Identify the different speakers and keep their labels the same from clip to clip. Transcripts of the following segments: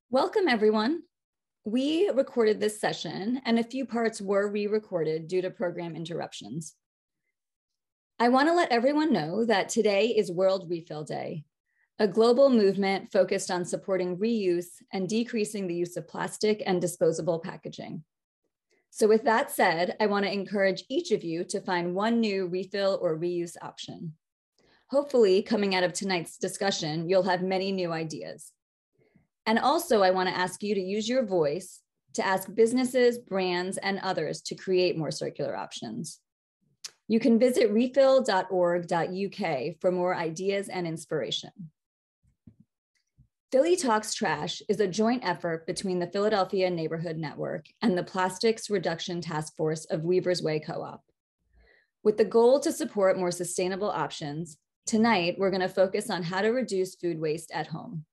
Speaker 1: Welcome, everyone. We recorded this session, and a few parts were re-recorded due to program interruptions. I want to let everyone know that today is World Refill Day, a global movement focused on supporting reuse and decreasing the use of plastic and disposable packaging. So with that said, I want to encourage each of you to find one new refill or reuse option. Hopefully, coming out of tonight's discussion, you'll have many new ideas. And also, I want to ask you to use your voice to ask businesses, brands, and others to create more circular options. You can visit refill.org.uk for more ideas and inspiration. Philly Talks Trash is a joint effort between the Philadelphia Neighborhood Network and the Plastics Reduction Task Force of Weaver's Way Co-op. With the goal to support more sustainable options, tonight we're going to focus on how to reduce food waste at home.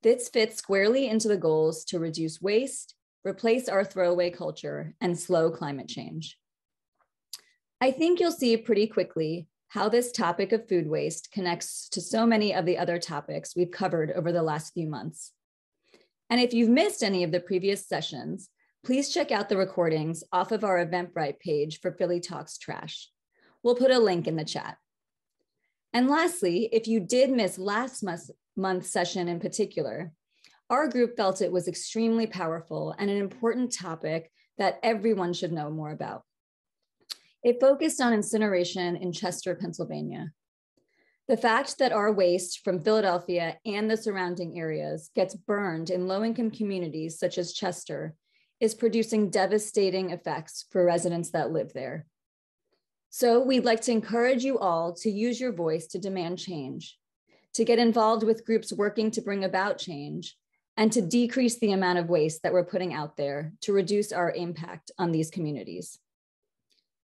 Speaker 1: This fits squarely into the goals to reduce waste, replace our throwaway culture, and slow climate change. I think you'll see pretty quickly how this topic of food waste connects to so many of the other topics we've covered over the last few months. And if you've missed any of the previous sessions, please check out the recordings off of our Eventbrite page for Philly Talks Trash. We'll put a link in the chat. And lastly, if you did miss last month's session in particular, our group felt it was extremely powerful and an important topic that everyone should know more about. It focused on incineration in Chester, Pennsylvania. The fact that our waste from Philadelphia and the surrounding areas gets burned in low-income communities such as Chester is producing devastating effects for residents that live there. So we'd like to encourage you all to use your voice to demand change, to get involved with groups working to bring about change, and to decrease the amount of waste that we're putting out there to reduce our impact on these communities.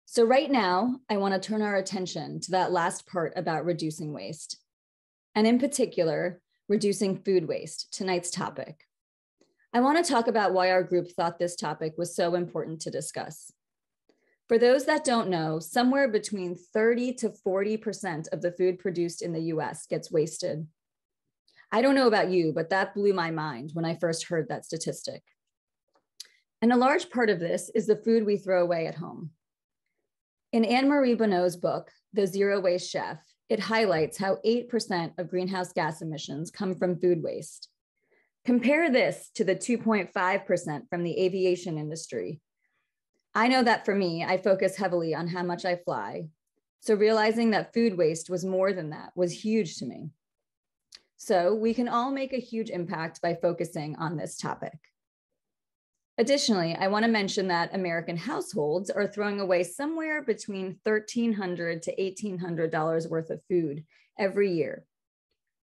Speaker 1: So right now, I want to turn our attention to that last part about reducing waste, and in particular, reducing food waste, tonight's topic. I want to talk about why our group thought this topic was so important to discuss. For those that don't know, somewhere between 30 to 40% of the food produced in the US gets wasted. I don't know about you, but that blew my mind when I first heard that statistic. And a large part of this is the food we throw away at home. In Anne-Marie Bonneau's book, The Zero Waste Chef, it highlights how 8% of greenhouse gas emissions come from food waste. Compare this to the 2.5% from the aviation industry. I know that for me, I focus heavily on how much I fly. So realizing that food waste was more than that was huge to me. So we can all make a huge impact by focusing on this topic. Additionally, I want to mention that American households are throwing away somewhere between $1,300 to $1,800 worth of food every year.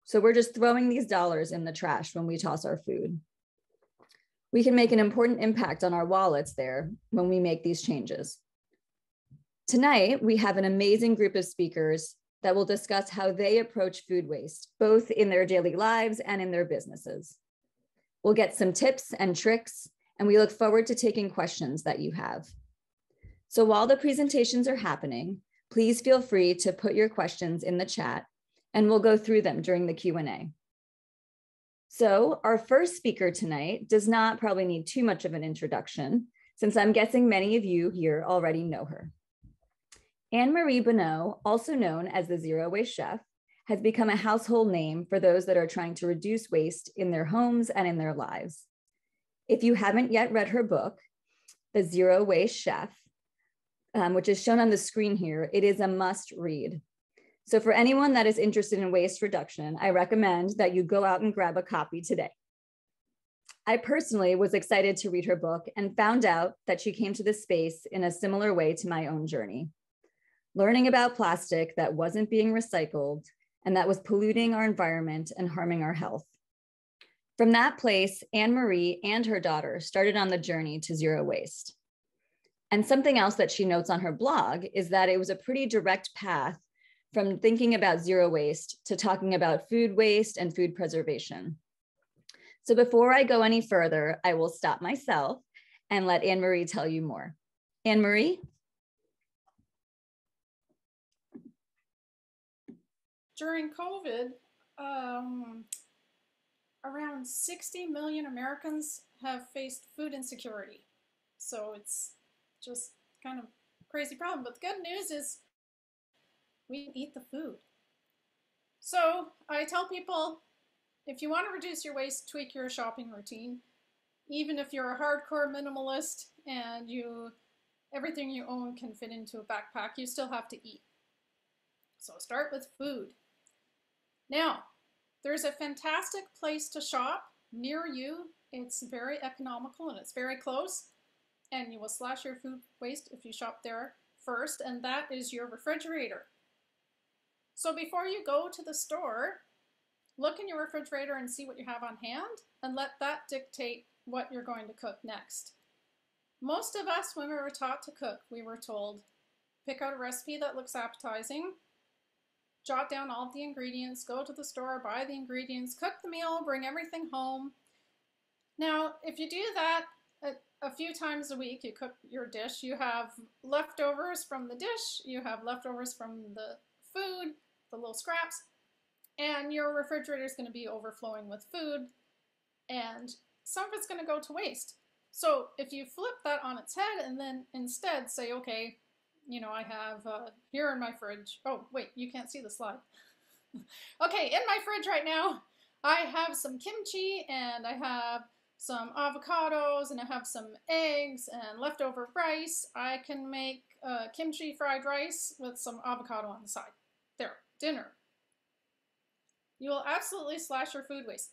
Speaker 1: So we're just throwing these dollars in the trash when we toss our food. We can make an important impact on our wallets there when we make these changes. Tonight, we have an amazing group of speakers that will discuss how they approach food waste, both in their daily lives and in their businesses. We'll get some tips and tricks, and we look forward to taking questions that you have. So while the presentations are happening, please feel free to put your questions in the chat, and we'll go through them during the Q&A. So our first speaker tonight does not probably need too much of an introduction, since I'm guessing many of you here already know her. Anne-Marie Bonneau, also known as the Zero Waste Chef, has become a household name for those that are trying to reduce waste in their homes and in their lives. If you haven't yet read her book, The Zero Waste Chef, which is shown on the screen here, it is a must read. So for anyone that is interested in waste reduction, I recommend that you go out and grab a copy today. I personally was excited to read her book and found out that she came to this space in a similar way to my own journey, learning about plastic that wasn't being recycled and that was polluting our environment and harming our health. From that place, Anne-Marie and her daughter started on the journey to zero waste. And something else that she notes on her blog is that it was a pretty direct path from thinking about zero waste to talking about food waste and food preservation. So before I go any further, I will stop myself and let Anne-Marie tell you more. Anne-Marie?
Speaker 2: During COVID, around around 60 million Americans have faced food insecurity. So it's just kind of a crazy problem. But the good news is we eat the food. So I tell people, if you want to reduce your waste, tweak your shopping routine. Even if you're a hardcore minimalist and everything you own can fit into a backpack, you still have to eat. So start with food. Now, there's a fantastic place to shop near you. It's very economical and it's very close. And you will slash your food waste if you shop there first, and that is your refrigerator. So before you go to the store, look in your refrigerator and see what you have on hand, and let that dictate what you're going to cook next. Most of us, when we were taught to cook, we were told, pick out a recipe that looks appetizing, jot down all of the ingredients, go to the store, buy the ingredients, cook the meal, bring everything home. Now, if you do that a few times a week, you cook your dish, you have leftovers from the dish, you have leftovers from the food, the little scraps, and your refrigerator is going to be overflowing with food, and some of it's going to go to waste. So if you flip that on its head and then instead say, okay, I have here in my fridge, oh wait, you can't see the slide. Okay, in my fridge right now, I have some kimchi and I have some avocados and I have some eggs and leftover rice. I can make kimchi fried rice with some avocado on the side. There, dinner. You will absolutely slash your food waste.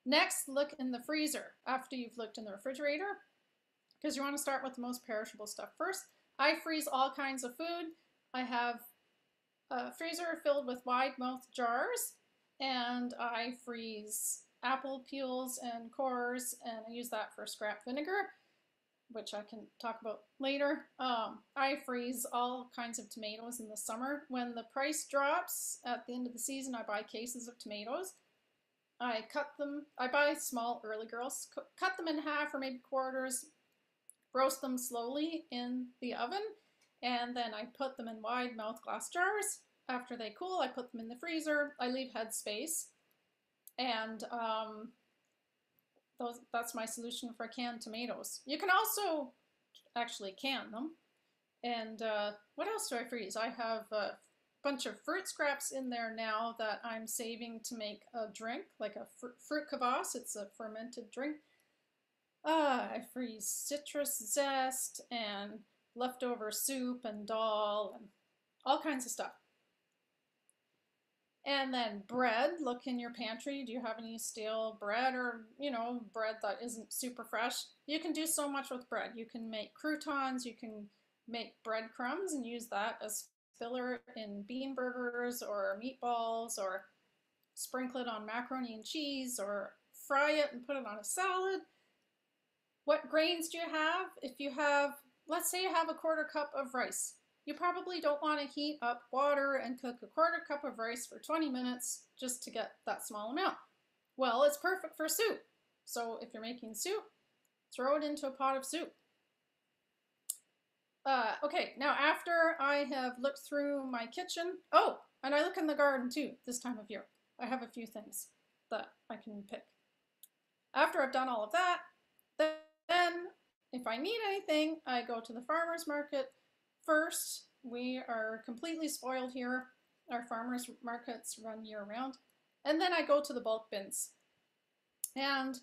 Speaker 2: Next, look in the freezer after you've looked in the refrigerator, because you want to start with the most perishable stuff first. I freeze all kinds of food. I have a freezer filled with wide-mouthed jars, and I freeze apple peels and cores, and I use that for scrap vinegar, which I can talk about later. I freeze all kinds of tomatoes in the summer. When the price drops at the end of the season, I buy cases of tomatoes. I cut them, I buy small early girls, cut them in half or maybe quarters, roast them slowly in the oven, and then I put them in wide mouth glass jars. After they cool, I put them in the freezer. I leave head space, and that's my solution for canned tomatoes. You can also actually can them. And what else do I freeze? I have a bunch of fruit scraps in there now that I'm saving to make a drink, like a fruit kvass. It's a fermented drink. I freeze citrus zest and leftover soup and dal and all kinds of stuff. And then bread, look in your pantry. Do you have any stale bread or, bread that isn't super fresh? You can do so much with bread. You can make croutons, you can make breadcrumbs and use that as filler in bean burgers or meatballs, or sprinkle it on macaroni and cheese, or fry it and put it on a salad. What grains do you have? If you have, let's say you have a quarter cup of rice. You probably don't want to heat up water and cook a quarter cup of rice for 20 minutes just to get that small amount. Well, it's perfect for soup. So if you're making soup, throw it into a pot of soup. Okay, now after I have looked through my kitchen, oh, and I look in the garden too this time of year. I have a few things that I can pick. After I've done all of that, then if I need anything, I go to the farmer's market. First, we are completely spoiled here. Our farmers markets run year-round. And then I go to the bulk bins. And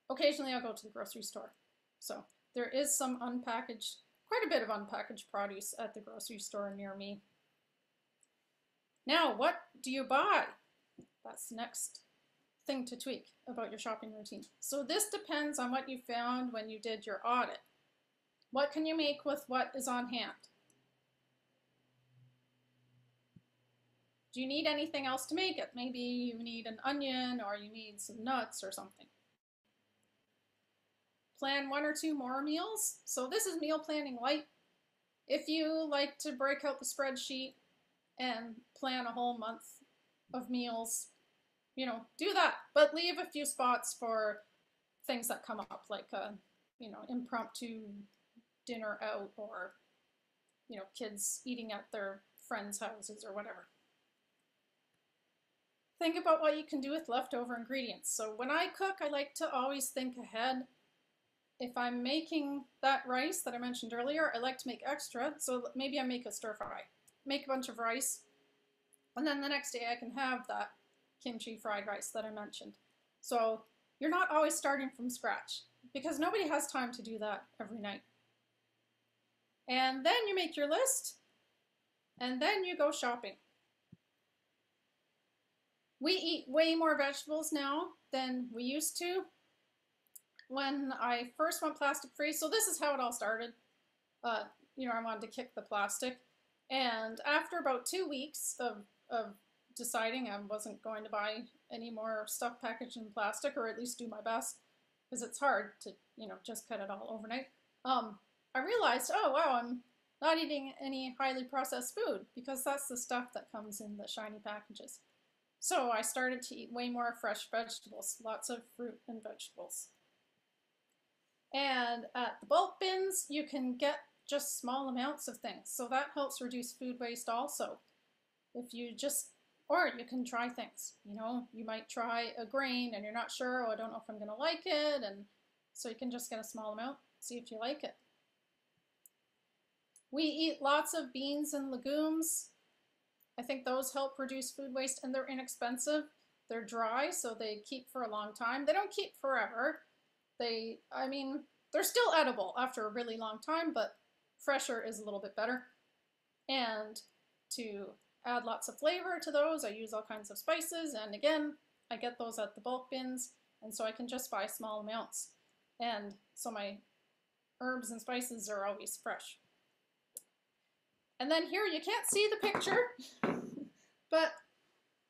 Speaker 2: occasionally I'll go to the grocery store. So there is some unpackaged, quite a bit of unpackaged produce at the grocery store near me. Now, what do you buy? That's the next thing to tweak about your shopping routine. So this depends on what you found when you did your audit. What can you make with what is on hand? Do you need anything else to make it? Maybe you need an onion or you need some nuts or something. Plan 1 or 2 more meals. So this is meal planning light. If you like to break out the spreadsheet and plan a whole month of meals, do that. But leave a few spots for things that come up, like impromptu dinner out, or kids eating at their friends' houses or whatever. think about what you can do with leftover ingredients. So when I cook, I like to always think ahead. If I'm making that rice that I mentioned earlier, I like to make extra. So maybe I make a stir fry, make a bunch of rice, and then the next day I can have that kimchi fried rice that I mentioned. So you're not always starting from scratch because nobody has time to do that every night. And then you make your list and then you go shopping. We eat way more vegetables now than we used to. When I first went plastic free, so this is how it all started. You know, I wanted to kick the plastic. And after about 2 weeks of deciding I wasn't going to buy any more stuff packaged in plastic, or at least do my best, because it's hard to, you know, just cut it all overnight. I realized, oh wow, I'm not eating any highly processed food because that's the stuff that comes in the shiny packages. So I started to eat way more fresh vegetables, lots of fruit and vegetables. And at the bulk bins, you can get just small amounts of things. So that helps reduce food waste also. If you just, or you can try things, you know, you might try a grain and you're not sure, oh, I don't know if I'm gonna like it. And so you can just get a small amount, see if you like it. We eat lots of beans and legumes. I think those help reduce food waste and they're inexpensive. They're dry, so they keep for a long time. They don't keep forever. I mean, they're still edible after a really long time, but fresher is a little bit better. And to add lots of flavor to those, I use all kinds of spices. And again, I get those at the bulk bins. And so I can just buy small amounts. And so my herbs and spices are always fresh. And then here, you can't see the picture, but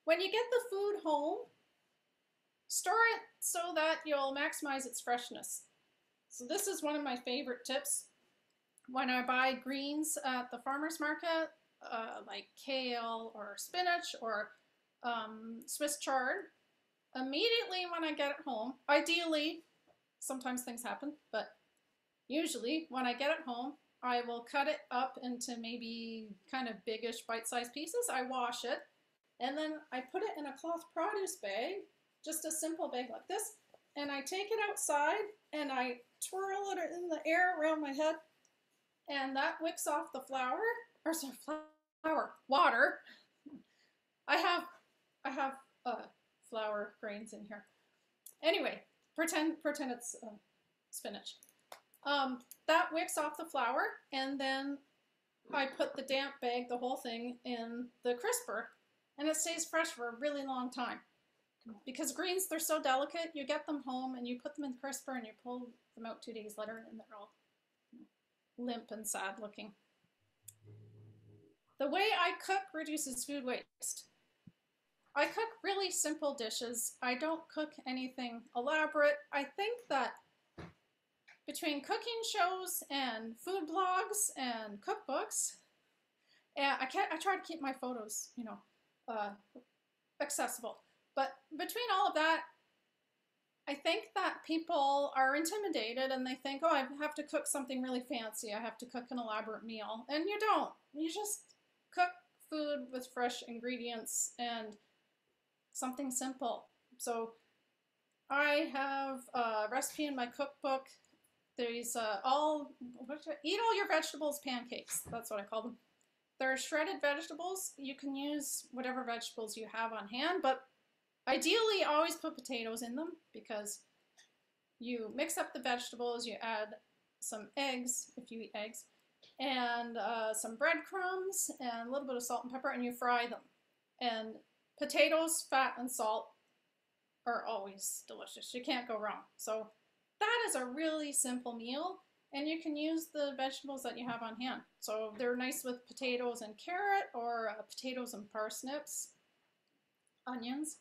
Speaker 2: when you get the food home, store it so that you'll maximize its freshness. So this is one of my favorite tips. When I buy greens at the farmer's market, like kale or spinach or Swiss chard, immediately when I get it home, ideally, sometimes things happen, but usually when I get it home, I will cut it up into maybe kind of biggish bite-sized pieces. I wash it, and then I put it in a cloth produce bag, just a simple bag like this, and I take it outside and I twirl it in the air around my head, and that wicks off the water. I have flour grains in here. Anyway, pretend it's spinach. That wicks off the flour, and then I put the damp bag, the whole thing, in the crisper, and it stays fresh for a really long time. Because greens, they're so delicate, you get them home and you put them in the crisper and you pull them out 2 days later and they're all limp and sad looking. The way I cook reduces food waste. I cook really simple dishes. I don't cook anything elaborate. I think that between cooking shows and food blogs and cookbooks, and I try to keep my photos, you know, accessible. But between all of that, I think that people are intimidated and they think, oh, I have to cook something really fancy. I have to cook an elaborate meal. And you don't. You just cook food with fresh ingredients and something simple. So I have a recipe in my cookbook. There's eat all your vegetables pancakes. That's what I call them. They're shredded vegetables. You can use whatever vegetables you have on hand, but ideally always put potatoes in them because you mix up the vegetables, you add some eggs, if you eat eggs, and some breadcrumbs and a little bit of salt and pepper, and you fry them. And potatoes, fat, and salt are always delicious. You can't go wrong. So that is a really simple meal, and you can use the vegetables that you have on hand. So they're nice with potatoes and carrot, or potatoes and parsnips, onions.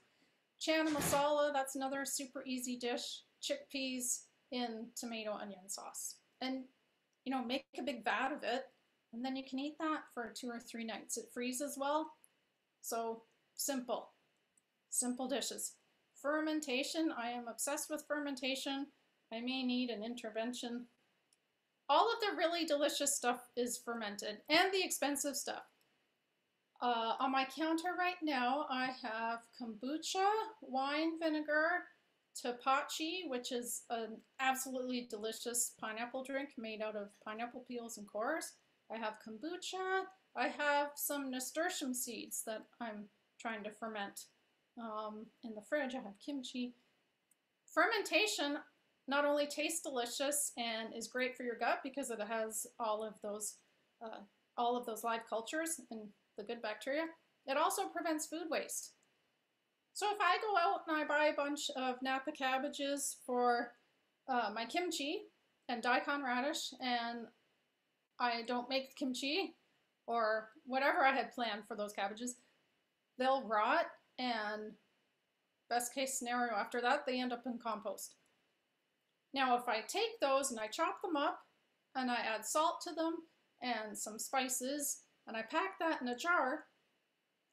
Speaker 2: Chana masala, that's another super easy dish. Chickpeas in tomato onion sauce. And, you know, make a big vat of it, and then you can eat that for 2 or 3 nights. It freezes well. So simple dishes. Fermentation, I am obsessed with fermentation. I may need an intervention. All of the really delicious stuff is fermented, and the expensive stuff. On my counter right now, I have kombucha, wine vinegar, tapachi, which is an absolutely delicious pineapple drink made out of pineapple peels and cores. I have kombucha. I have some nasturtium seeds that I'm trying to ferment in the fridge. I have kimchi. Fermentation not only tastes delicious and is great for your gut because it has all of those live cultures and the good bacteria, it also prevents food waste. So if I go out and I buy a bunch of Napa cabbages for my kimchi and daikon radish, and I don't make kimchi or whatever I had planned for those cabbages, they'll rot, and best case scenario after that, they end up in compost. Now if I take those and I chop them up and I add salt to them and some spices and I pack that in a jar,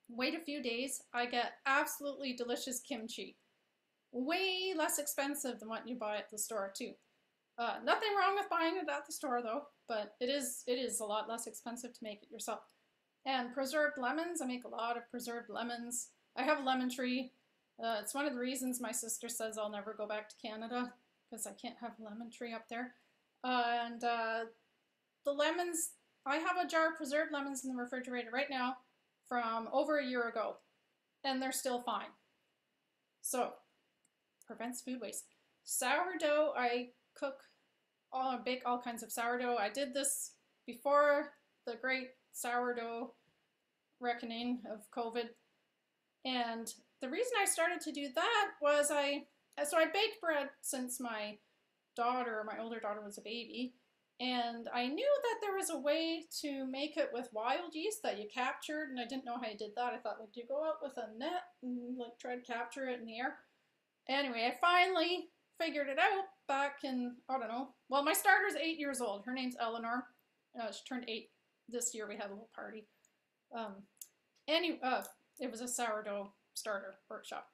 Speaker 2: wait a few days, I get absolutely delicious kimchi. Way less expensive than what you buy at the store too. Nothing wrong with buying it at the store though, but it is a lot less expensive to make it yourself. And preserved lemons, I make a lot of preserved lemons. I have a lemon tree. It's one of the reasons my sister says I'll never go back to Canada, because I can't have a lemon tree up there. The lemons, I have a jar of preserved lemons in the refrigerator right now from over a year ago, and they're still fine. So, prevents food waste. Sourdough, I bake all kinds of sourdough. I did this before the great sourdough reckoning of COVID. And the reason I started to do that was I baked bread since my older daughter was a baby. And I knew that there was a way to make it with wild yeast that you captured, and I didn't know how you did that. I thought, like, do you go out with a net and like try to capture it in the air? Anyway, I finally figured it out back in, I don't know. Well, my starter's 8 years old. Her name's Eleanor. She turned 8 this year. We had a little party. It was a sourdough starter workshop.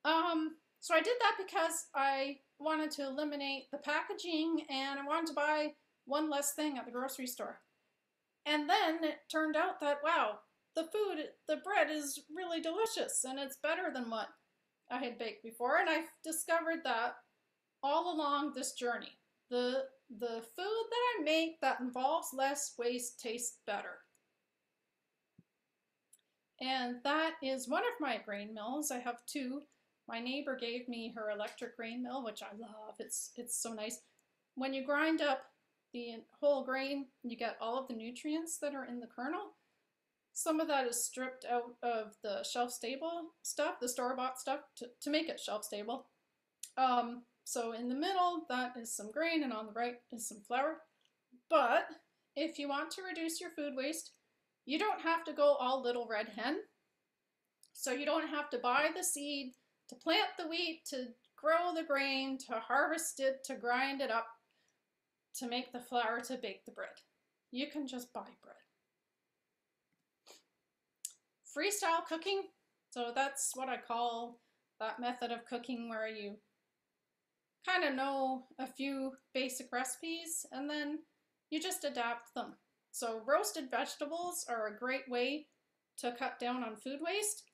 Speaker 2: So I did that because I wanted to eliminate the packaging and I wanted to buy one less thing at the grocery store. And then it turned out that, wow, the bread is really delicious and it's better than what I had baked before. And I've discovered that all along this journey. The food that I make that involves less waste tastes better. And that is one of my grain mills. I have two. My neighbor gave me her electric grain mill, which I love. It's so nice. When you grind up the whole grain, you get all of the nutrients that are in the kernel. Some of that is stripped out of the shelf-stable stuff, the store-bought stuff, to make it shelf-stable. So in the middle, that is some grain, and on the right is some flour. But if you want to reduce your food waste, you don't have to go all little red hen. So you don't have to buy the seed, to plant the wheat, to grow the grain, to harvest it, to grind it up, to make the flour, to bake the bread. You can just buy bread. Freestyle cooking, so that's what I call that method of cooking where you kind of know a few basic recipes and then you just adapt them. So roasted vegetables are a great way to cut down on food waste.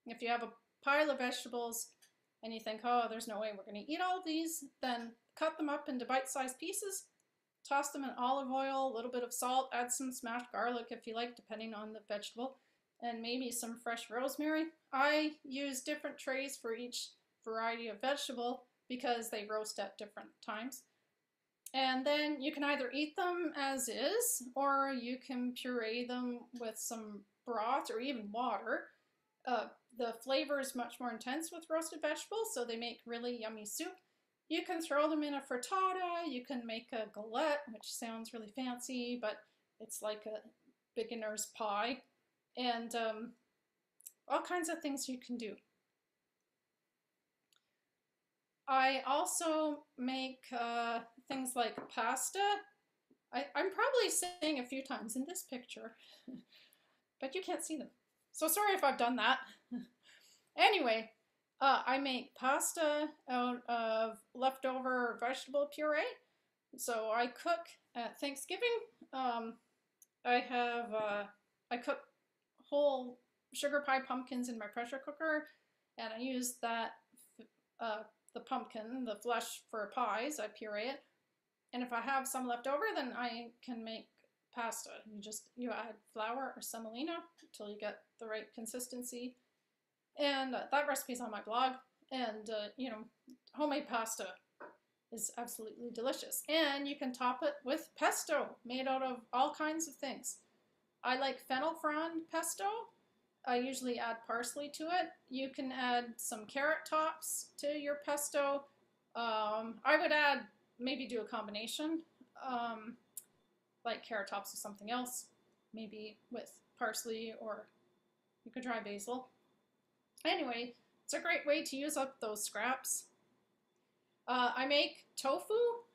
Speaker 2: If you have a pile of vegetables and you think, oh, there's no way we're going to eat all of these, then cut them up into bite-sized pieces, toss them in olive oil, a little bit of salt, add some smashed garlic if you like, depending on the vegetable, and maybe some fresh rosemary. I use different trays for each variety of vegetable because they roast at different times. And then you can either eat them as is, or you can puree them with some broth or even water. The flavor is much more intense with roasted vegetables, so they make really yummy soup. You can throw them in a frittata, you can make a galette, which sounds really fancy, but it's like a beginner's pie, and all kinds of things you can do. I also make things like pasta. I'm probably saying a few times in this picture, but you can't see them. So sorry if I've done that. Anyway, I make pasta out of leftover vegetable puree. So I cook at Thanksgiving. I cook whole sugar pie pumpkins in my pressure cooker, and I use that, the pumpkin, the flesh for pies, I puree it. And if I have some left over, then I can make pasta. You add flour or semolina until you get the right consistency. And that recipe's on my blog. And, homemade pasta is absolutely delicious. And you can top it with pesto made out of all kinds of things. I like fennel frond pesto. I usually add parsley to it. You can add some carrot tops to your pesto. I would maybe do a combination, like carrot tops with something else, maybe with parsley, or you could try basil. Anyway, it's a great way to use up those scraps. I make tofu.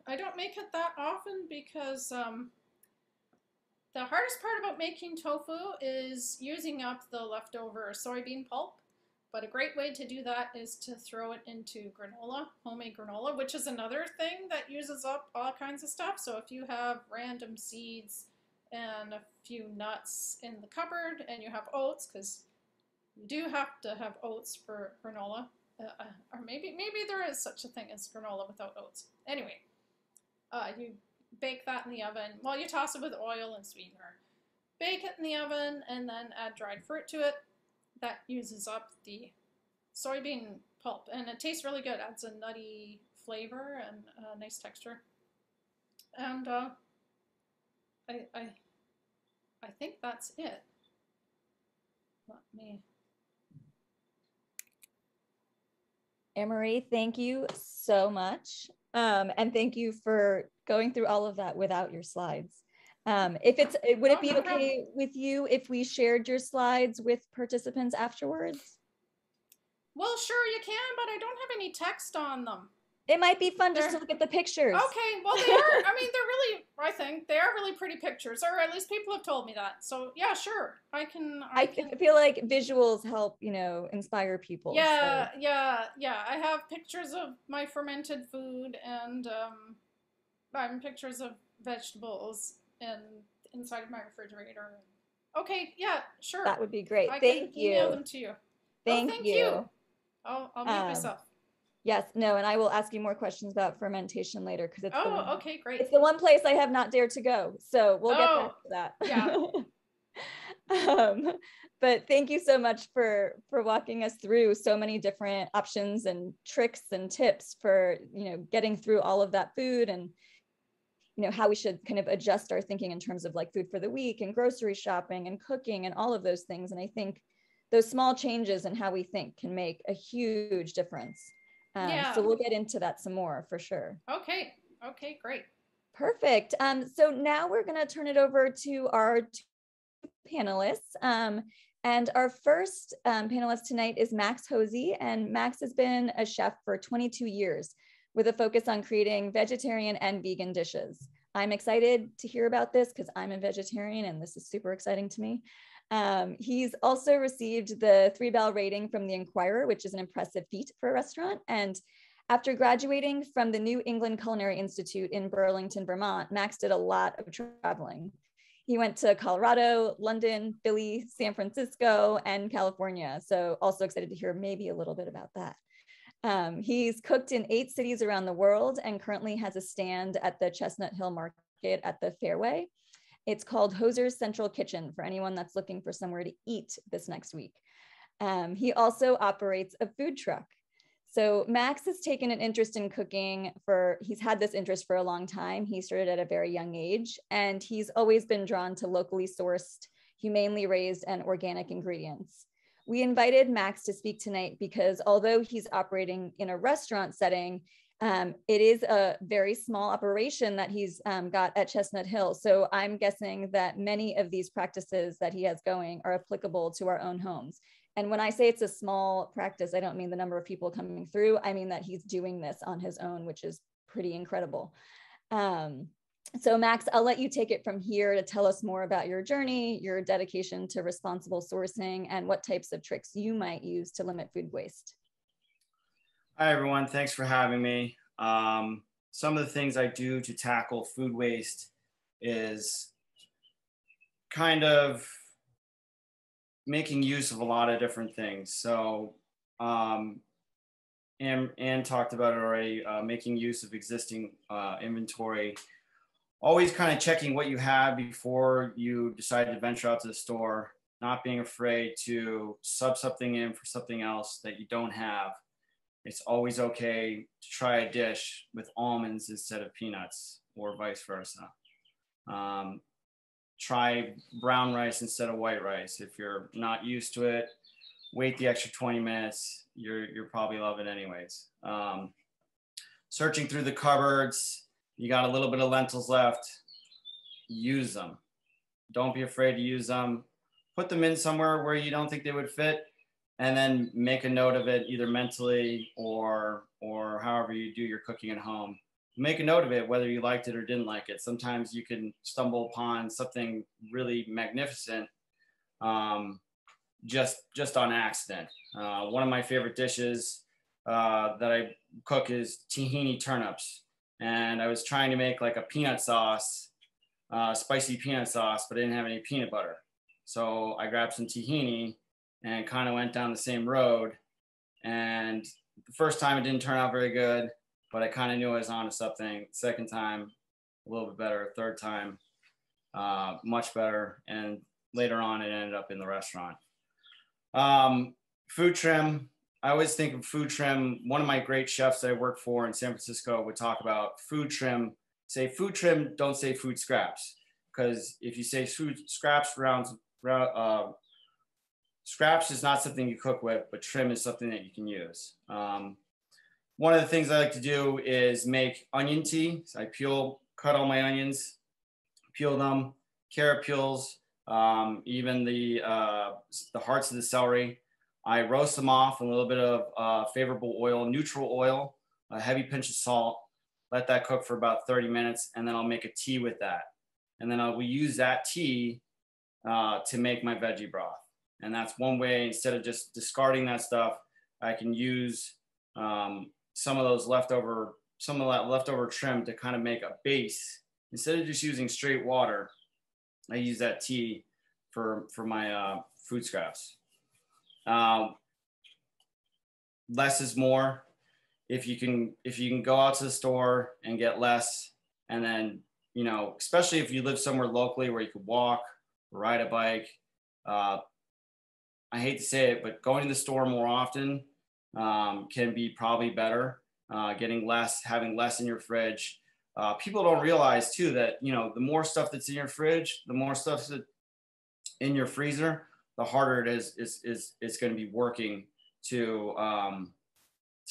Speaker 2: I don't make it that often because the hardest part about making tofu is using up the leftover soybean pulp. But a great way to do that is to throw it into granola, homemade granola, which is another thing that uses up all kinds of stuff. So if you have random seeds and a few nuts in the cupboard, and you have oats, because you do have to have oats for granola, or maybe there is such a thing as granola without oats. Anyway, you bake that in the oven. Well, you toss it with oil and sweetener. Bake it in the oven and then add dried fruit to it. That uses up the soybean pulp, and it tastes really good. Adds a nutty flavor and a nice texture. And I think that's it. Let me.
Speaker 1: Anne-Marie, thank you so much. And thank you for going through all of that without your slides. Would it be okay with you if we shared your slides with participants afterwards?
Speaker 2: Well, sure you can, but I don't have any text on them.
Speaker 1: It might be fun just to look at the pictures.
Speaker 2: Okay, well they are, I think they are really pretty pictures, or at least people have told me that. So yeah, sure, I feel like
Speaker 1: visuals help, inspire people.
Speaker 2: Yeah, so. Yeah. I have pictures of my fermented food, and pictures of vegetables and inside of my refrigerator. Okay, yeah, sure.
Speaker 1: That would be great.
Speaker 2: Thank you. I can email them to you.
Speaker 1: Thank you.
Speaker 2: I'll mute myself.
Speaker 1: Yes, no, and I will ask you more questions about fermentation later, because it's
Speaker 2: okay, great.
Speaker 1: It's the one place I have not dared to go, so we'll get back to that. Yeah. But thank you so much for walking us through so many different options and tricks and tips for getting through all of that food, and how we should kind of adjust our thinking in terms of like food for the week and grocery shopping and cooking and all of those things. And I think those small changes in how we think can make a huge difference. So we'll get into that some more for sure.
Speaker 2: Okay, great.
Speaker 1: Perfect. So now we're going to turn it over to our two panelists. And our first panelist tonight is Max Hosey. And Max has been a chef for 22 years with a focus on creating vegetarian and vegan dishes. I'm excited to hear about this because I'm a vegetarian and this is super exciting to me. He's also received the 3-bell rating from the Inquirer, which is an impressive feat for a restaurant. And after graduating from the New England Culinary Institute in Burlington, Vermont, Max did a lot of traveling. He went to Colorado, London, Philly, San Francisco, and California. So also excited to hear maybe a little bit about that. He's cooked in 8 cities around the world and currently has a stand at the Chestnut Hill Market at the Fairway. It's called Hoser's Central Kitchen for anyone that's looking for somewhere to eat this next week. He also operates a food truck. So Max has taken an interest in cooking he's had this interest for a long time. He started at a very young age, and he's always been drawn to locally sourced, humanely raised, and organic ingredients. We invited Max to speak tonight because although he's operating in a restaurant setting, it is a very small operation that he's got at Chestnut Hill. So I'm guessing that many of these practices that he has going are applicable to our own homes. And when I say it's a small practice, I don't mean the number of people coming through. I mean that he's doing this on his own, which is pretty incredible. So Max, I'll let you take it from here to tell us more about your journey, your dedication to responsible sourcing, and what types of tricks you might use to limit food waste.
Speaker 3: Hi, everyone. Thanks for having me. Some of the things I do to tackle food waste is kind of making use of a lot of different things. So Anne talked about it already, making use of existing inventory, always kind of checking what you have before you decide to venture out to the store, not being afraid to sub something in for something else that you don't have. It's always okay to try a dish with almonds instead of peanuts or vice versa. Try brown rice instead of white rice. If you're not used to it, wait the extra 20 minutes. You're probably love it anyways. Searching through the cupboards, you got a little bit of lentils left, use them. Don't be afraid to use them. Put them in somewhere where you don't think they would fit, and then make a note of it either mentally or however you do your cooking at home. Make a note of it, whether you liked it or didn't like it. Sometimes you can stumble upon something really magnificent just on accident. One of my favorite dishes that I cook is tahini turnips. And I was trying to make like a peanut sauce, spicy peanut sauce, but I didn't have any peanut butter. So I grabbed some tahini and kind of went down the same road. And the first time it didn't turn out very good, but I kind of knew I was onto something. Second time, a little bit better. Third time, much better. And later on, it ended up in the restaurant. Food trim. I always think of food trim. One of my great chefs that I work for in San Francisco would talk about food trim. Say food trim, don't say food scraps. Because if you say food scraps, scraps is not something you cook with, but trim is something that you can use. One of the things I like to do is make onion tea. So I cut all my onions, peel them, carrot peels, even the hearts of the celery. I roast them off in a little bit of favorable oil, neutral oil, a heavy pinch of salt, let that cook for about 30 minutes, and then I'll make a tea with that. And then I will use that tea to make my veggie broth. And that's one way, instead of just discarding that stuff, I can use some of that leftover trim to kind of make a base. Instead of just using straight water, I use that tea for my food scraps. Less is more. If you can go out to the store and get less, and then, especially if you live somewhere locally where you could walk or ride a bike, I hate to say it, but going to the store more often can be probably better. Getting less, having less in your fridge. People don't realize too that, the more stuff that's in your fridge, the more stuff that's in your freezer, the harder it is it's going to be working to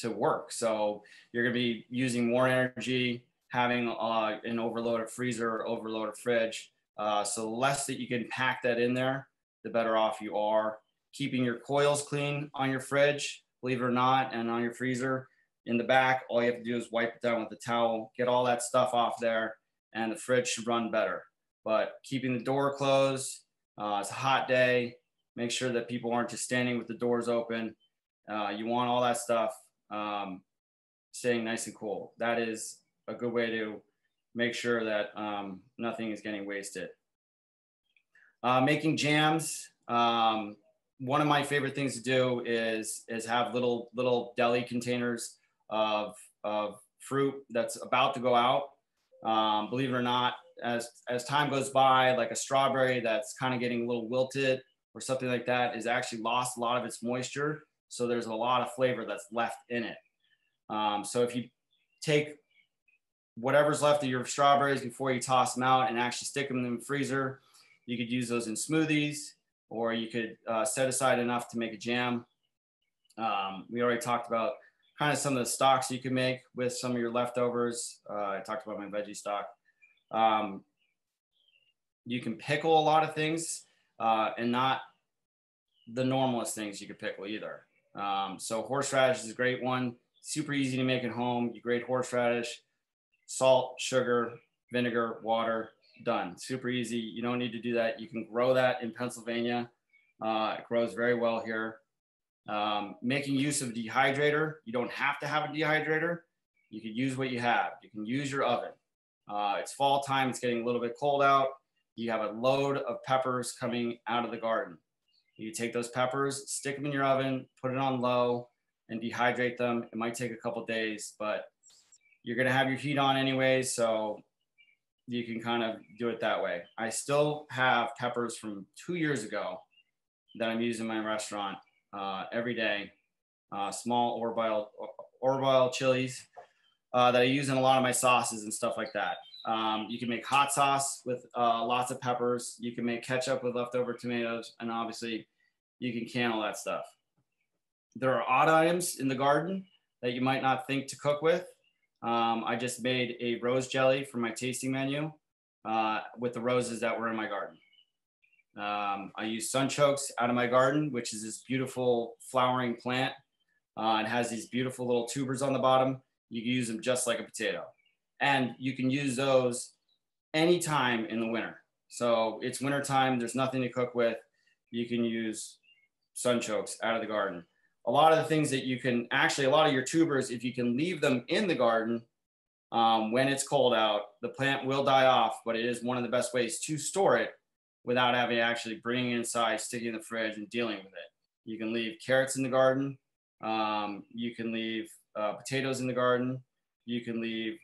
Speaker 3: work. So you're going to be using more energy, having an overloaded freezer, overloaded fridge. So the less that you can pack that in there, the better off you are. Keeping your coils clean on your fridge, believe it or not, and on your freezer. In the back, all you have to do is wipe it down with a towel, get all that stuff off there, and the fridge should run better. But keeping the door closed, it's a hot day, make sure that people aren't just standing with the doors open. You want all that stuff staying nice and cool. That is a good way to make sure that nothing is getting wasted. Making jams. One of my favorite things to do is have little deli containers of fruit that's about to go out. Believe it or not, as time goes by, like a strawberry that's kind of getting a little wilted or something like that is actually lost a lot of its moisture. So there's a lot of flavor that's left in it. So if you take whatever's left of your strawberries before you toss them out and actually stick them in the freezer, you could use those in smoothies, or you could set aside enough to make a jam. We already talked about kind of some of the stocks you can make with some of your leftovers. I talked about my veggie stock. You can pickle a lot of things and not the normalest things you could pickle either. So horseradish is a great one. Super easy to make at home. You grate horseradish, salt, sugar, vinegar, water, done. Super easy. You don't need to do that. You can grow that in Pennsylvania. It grows very well here. Making use of a dehydrator. You don't have to have a dehydrator. You could use what you have. You can use your oven. It's fall time. It's getting a little bit cold out. You have a load of peppers coming out of the garden. You take those peppers, stick them in your oven, put it on low, and dehydrate them. It might take a couple days, but you're gonna have your heat on anyways, so you can kind of do it that way. I still have peppers from 2 years ago that I'm using in my restaurant every day. Small Orboil chilies that I use in a lot of my sauces and stuff like that. You can make hot sauce with lots of peppers. You can make ketchup with leftover tomatoes, and obviously you can can all that stuff. There are odd items in the garden that you might not think to cook with. I just made a rose jelly for my tasting menu with the roses that were in my garden. I use sunchokes out of my garden, which is this beautiful flowering plant. It has these beautiful little tubers on the bottom. You can use them just like a potato. And you can use those anytime in the winter. So it's wintertime, there's nothing to cook with. You can use sunchokes out of the garden. A lot of the things that you can, actually a lot of your tubers, if you can leave them in the garden when it's cold out, the plant will die off, but it is one of the best ways to store it without having to actually bring it inside, sticking in the fridge and dealing with it. You can leave carrots in the garden. You can leave potatoes in the garden. You can leave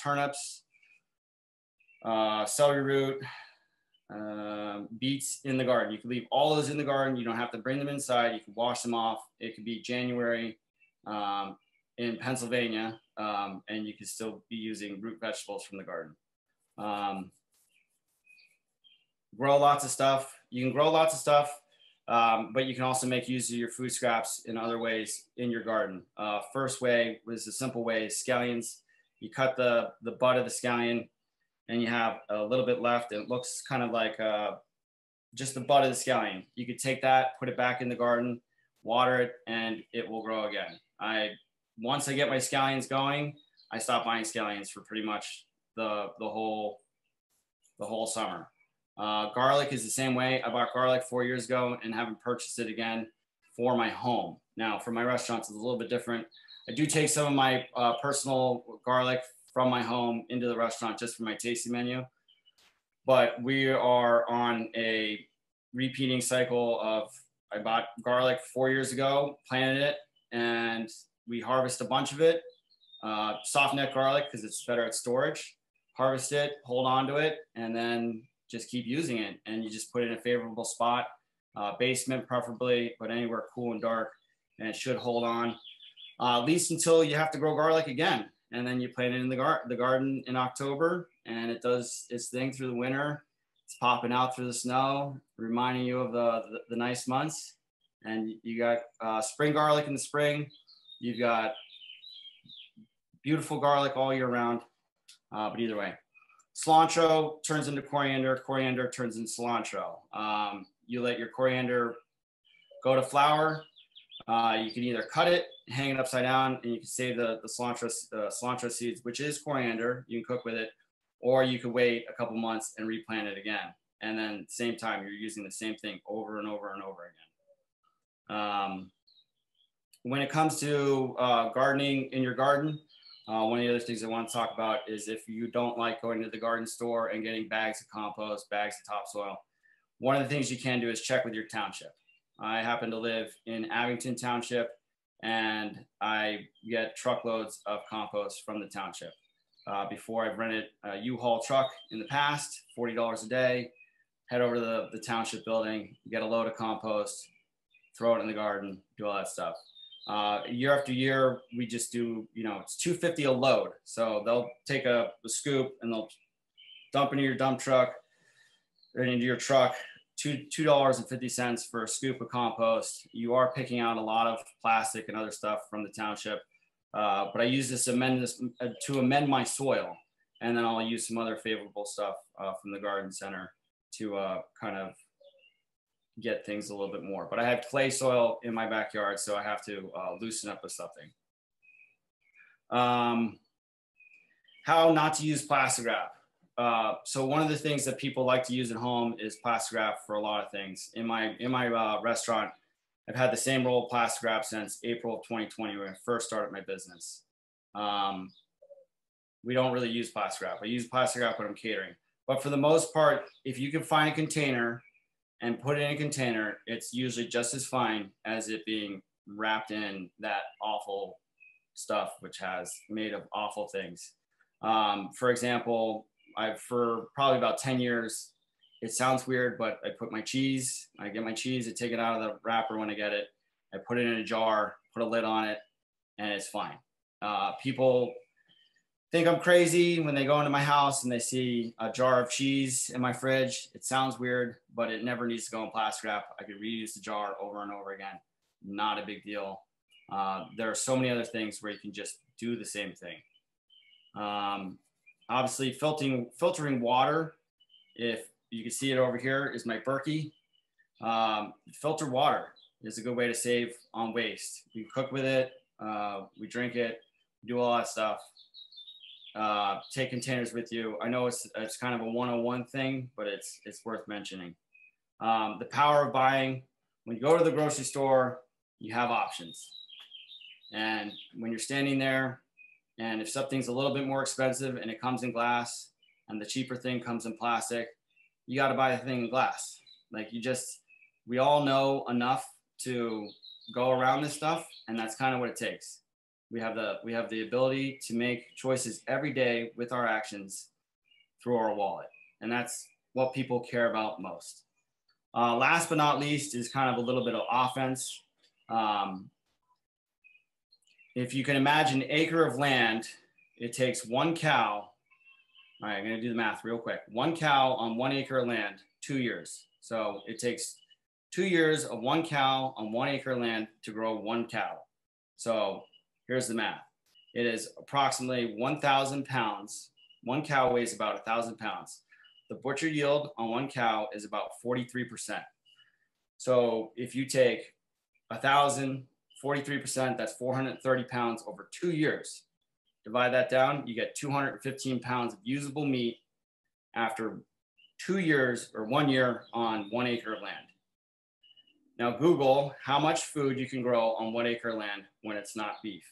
Speaker 3: turnips, celery root, beets in the garden. You can leave all those in the garden. You don't have to bring them inside. You can wash them off. It could be January in Pennsylvania, and you can still be using root vegetables from the garden. Grow lots of stuff. You can grow lots of stuff, but you can also make use of your food scraps in other ways in your garden. First way was a simple way is scallions. You cut the bud of the scallion and you have a little bit left. And it looks kind of like just the bud of the scallion. You could take that, put it back in the garden, water it, and it will grow again. Once I get my scallions going, I stop buying scallions for pretty much the whole summer. Garlic is the same way. I bought garlic 4 years ago and haven't purchased it again for my home. Now, for my restaurants, it's a little bit different. I do take some of my personal garlic from my home into the restaurant just for my tasting menu. But we are on a repeating cycle of, I bought garlic 4 years ago, planted it, and we harvest a bunch of it. Soft neck garlic because it's better at storage. Harvest it, hold on to it, and then just keep using it. And you just put it in a favorable spot, basement preferably, but anywhere cool and dark, and it should hold on at least until you have to grow garlic again. And then you plant it in the garden in October, and it does its thing through the winter. It's popping out through the snow, reminding you of the nice months. And you got spring garlic in the spring. You've got beautiful garlic all year round, but either way. Cilantro turns into coriander, coriander turns into cilantro. You let your coriander go to flower. You can either cut it, hang it upside down, and you can save the cilantro seeds, which is coriander. You can cook with it, or you could wait a couple months and replant it again. And then same time, you're using the same thing over and over and over again. When it comes to gardening in your garden, one of the other things I want to talk about is if you don't like going to the garden store and getting bags of compost, bags of topsoil, one of the things you can do is check with your township. I happen to live in Abington Township, and I get truckloads of compost from the township. Before, I've rented a U-Haul truck in the past, $40 a day, head over to the township building, get a load of compost, throw it in the garden, do all that stuff. Year after year, we just do, it's $2.50 a load. So they'll take a scoop and they'll dump into your dump truck or into your truck, $2.50 for a scoop of compost. You are picking out a lot of plastic and other stuff from the township. But I use this to amend my soil. And then I'll use some other favorable stuff from the garden center to kind of get things a little bit more. But I have clay soil in my backyard, so I have to loosen up with something. How not to use plastic wrap. So one of the things that people like to use at home is plastic wrap for a lot of things. In my restaurant, I've had the same roll of plastic wrap since April of 2020 when I first started my business. We don't really use plastic wrap. I use plastic wrap when I'm catering. But for the most part, if you can find a container and put it in a container, it's usually just as fine as it being wrapped in that awful stuff, which has made of awful things. For example, for probably about 10 years, it sounds weird, but I put my cheese, I get my cheese, I take it out of the wrapper when I get it, I put it in a jar, put a lid on it, and it's fine. People think I'm crazy when they go into my house and they see a jar of cheese in my fridge. It sounds weird, but it never needs to go in plastic wrap. I could reuse the jar over and over again. Not a big deal. There are so many other things where you can just do the same thing. Obviously, filtering water, if you can see it over here, is my Berkey. Filtered water is a good way to save on waste. We cook with it, we drink it, do all that stuff. Take containers with you. I know it's kind of a 101 thing, but it's worth mentioning. The power of buying. When you go to the grocery store, you have options. And when you're standing there, and if something's a little bit more expensive and it comes in glass and the cheaper thing comes in plastic, you got to buy the thing in glass. Like we all know enough to go around this stuff, and that's kind of what it takes. We have the ability to make choices every day with our actions through our wallet. And that's what people care about most. Last but not least is kind of a little bit of offense. If you can imagine an acre of land, it takes one cow. All right, I'm going to do the math real quick. One cow on 1 acre of land, 2 years. So it takes 2 years of one cow on 1 acre of land to grow one cow. So here's the math. It is approximately 1,000 pounds. One cow weighs about 1,000 pounds. The butcher yield on one cow is about 43%. So if you take 1,000, 43%, that's 430 pounds over 2 years. Divide that down, you get 215 pounds of usable meat after 2 years or 1 year on 1 acre of land. Now Google how much food you can grow on 1 acre of land when it's not beef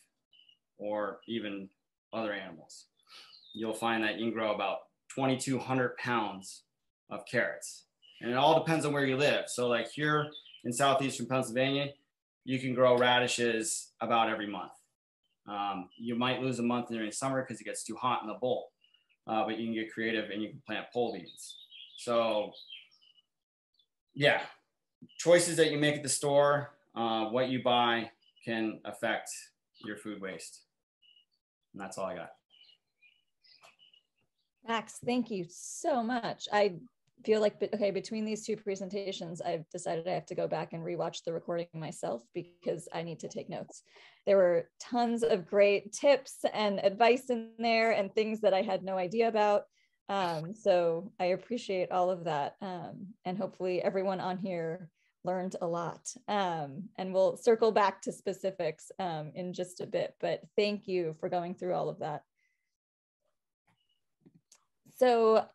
Speaker 3: or even other animals. You'll find that you can grow about 2,200 pounds of carrots. And it all depends on where you live. So like here in southeastern Pennsylvania, you can grow radishes about every month. You might lose a month during summer because it gets too hot in the bowl, but you can get creative and you can plant pole beans. So yeah, choices that you make at the store, what you buy can affect your food waste. And that's all I got.
Speaker 1: Max, thank you so much. I feel like, okay, between these two presentations, I've decided I have to go back and rewatch the recording myself because I need to take notes. There were tons of great tips and advice in there and things that I had no idea about. So I appreciate all of that. And hopefully everyone on here learned a lot. And we'll circle back to specifics in just a bit, but thank you for going through all of that. So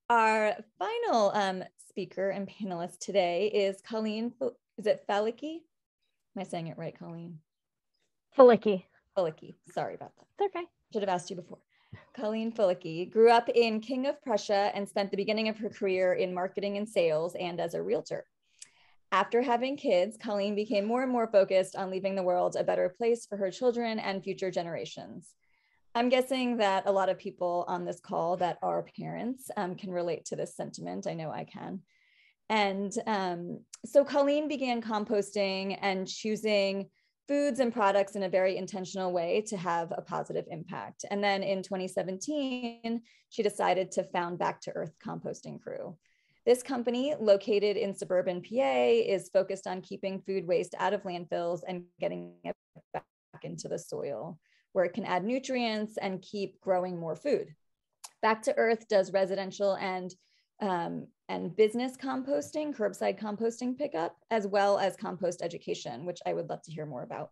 Speaker 1: our final speaker and panelist today is Colleen. Is it Falicki? Am I saying it right, Colleen?
Speaker 4: Falicki.
Speaker 1: Falicki. Sorry about that.
Speaker 4: It's okay.
Speaker 1: Should have asked you before. Colleen Falicki grew up in King of Prussia and spent the beginning of her career in marketing and sales and as a realtor. After having kids, Colleen became more and more focused on leaving the world a better place for her children and future generations. I'm guessing that a lot of people on this call that are parents can relate to this sentiment. I know I can. And so Colleen began composting and choosing foods and products in a very intentional way to have a positive impact. And then in 2017, she decided to found Back to Earth Composting Crew. This company, located in suburban PA, is focused on keeping food waste out of landfills and getting it back into the soil, where it can add nutrients and keep growing more food. Back to Earth does residential and business composting, curbside composting pickup, as well as compost education, which I would love to hear more about.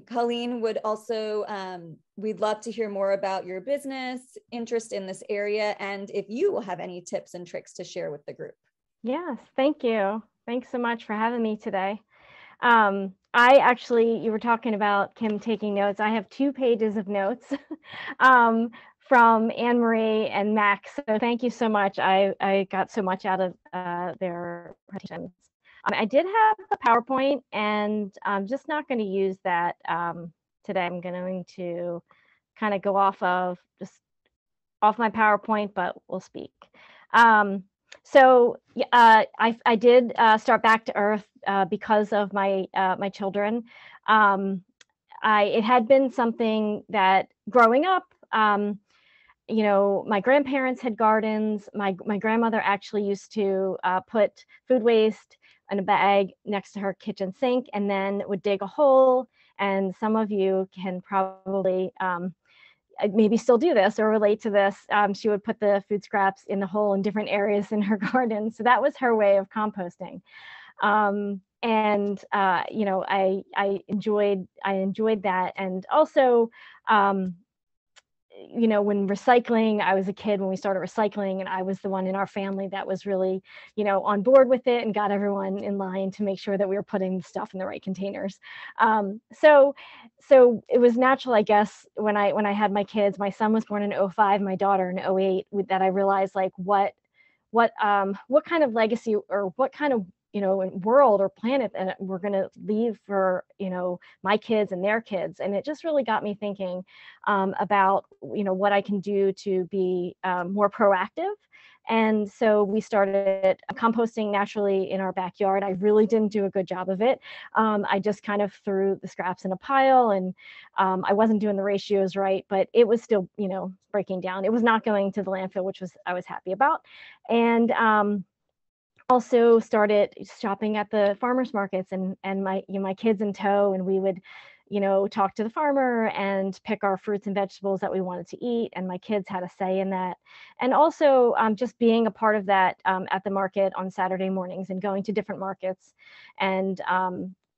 Speaker 1: Colleen would also, we'd love to hear more about your business, interest in this area, and if you will have any tips and tricks to share with the group.
Speaker 4: Yes, thank you. Thanks so much for having me today. You were talking about Kim taking notes. I have 2 pages of notes. from Anne Marie and Max. So thank you so much. I got so much out of their presentations. I did have a PowerPoint, and I'm just not going to use that today. I'm going to kind of go off my PowerPoint, but we'll speak. So I did start back to earth because of my my children. It had been something that growing up, you know, my grandparents had gardens. My grandmother actually used to put food waste in a bag next to her kitchen sink, and then would dig a hole. And some of you can probably maybe still do this or relate to this. She would put the food scraps in the hole in different areas in her garden. So that was her way of composting. You know, I enjoyed that. And also, you know, when recycling, I was a kid when we started recycling, and I was the one in our family that was really, you know, on board with it and got everyone in line to make sure that we were putting the stuff in the right containers. So it was natural, I guess, when I had my kids. My son was born in 2005, my daughter in 2008, that I realized, like, what kind of legacy, or what kind of, you know, world or planet that we're going to leave for, you know, my kids and their kids. And it just really got me thinking about, you know, what I can do to be more proactive. And so we started composting naturally in our backyard. I really didn't do a good job of it. I just kind of threw the scraps in a pile, and I wasn't doing the ratios right, but it was still, you know, breaking down. It was not going to the landfill, which I was happy about. And also started shopping at the farmers markets, and my, you know, my kids in tow, and we would, you know, talk to the farmer and pick our fruits and vegetables that we wanted to eat, and my kids had a say in that. And also just being a part of that at the market on Saturday mornings and going to different markets, and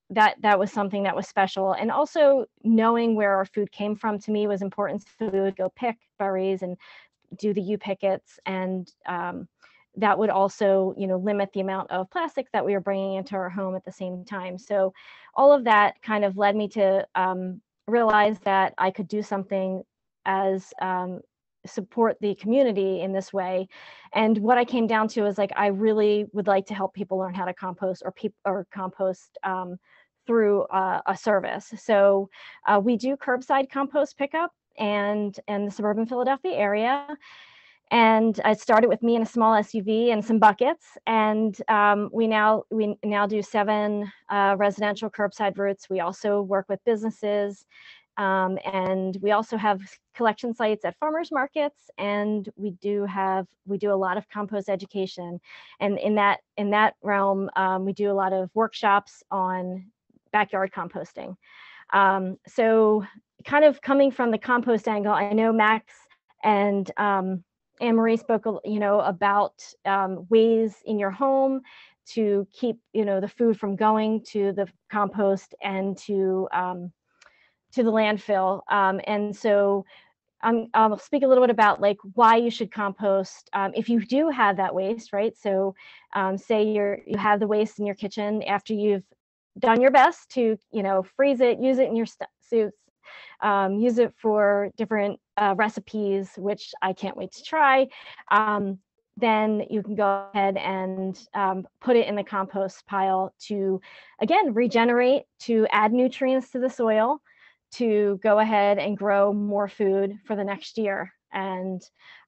Speaker 4: that was something that was special. And also knowing where our food came from, to me, was important. So we would go pick berries and do the U-pickets, and that would also, you know, limit the amount of plastic that we were bringing into our home at the same time. So all of that kind of led me to realize that I could do something as support the community in this way. And what I came down to is, like, I really would like to help people learn how to compost, or compost through a service. So we do curbside compost pickup and in the suburban Philadelphia area. And I started with me in a small SUV and some buckets. And we now do 7 residential curbside routes. We also work with businesses. And we also have collection sites at farmers markets. And we do a lot of compost education. And in that realm, we do a lot of workshops on backyard composting. So kind of coming from the compost angle, I know Max and Anne-Marie spoke, you know, about ways in your home to keep, you know, the food from going to the compost and to the landfill. And so I'll speak a little bit about, like, why you should compost if you do have that waste, right? So say you have the waste in your kitchen after you've done your best to, you know, freeze it, use it in your soups, use it for different recipes, which I can't wait to try. Then you can go ahead and put it in the compost pile to, again, regenerate, to add nutrients to the soil, to go ahead and grow more food for the next year. And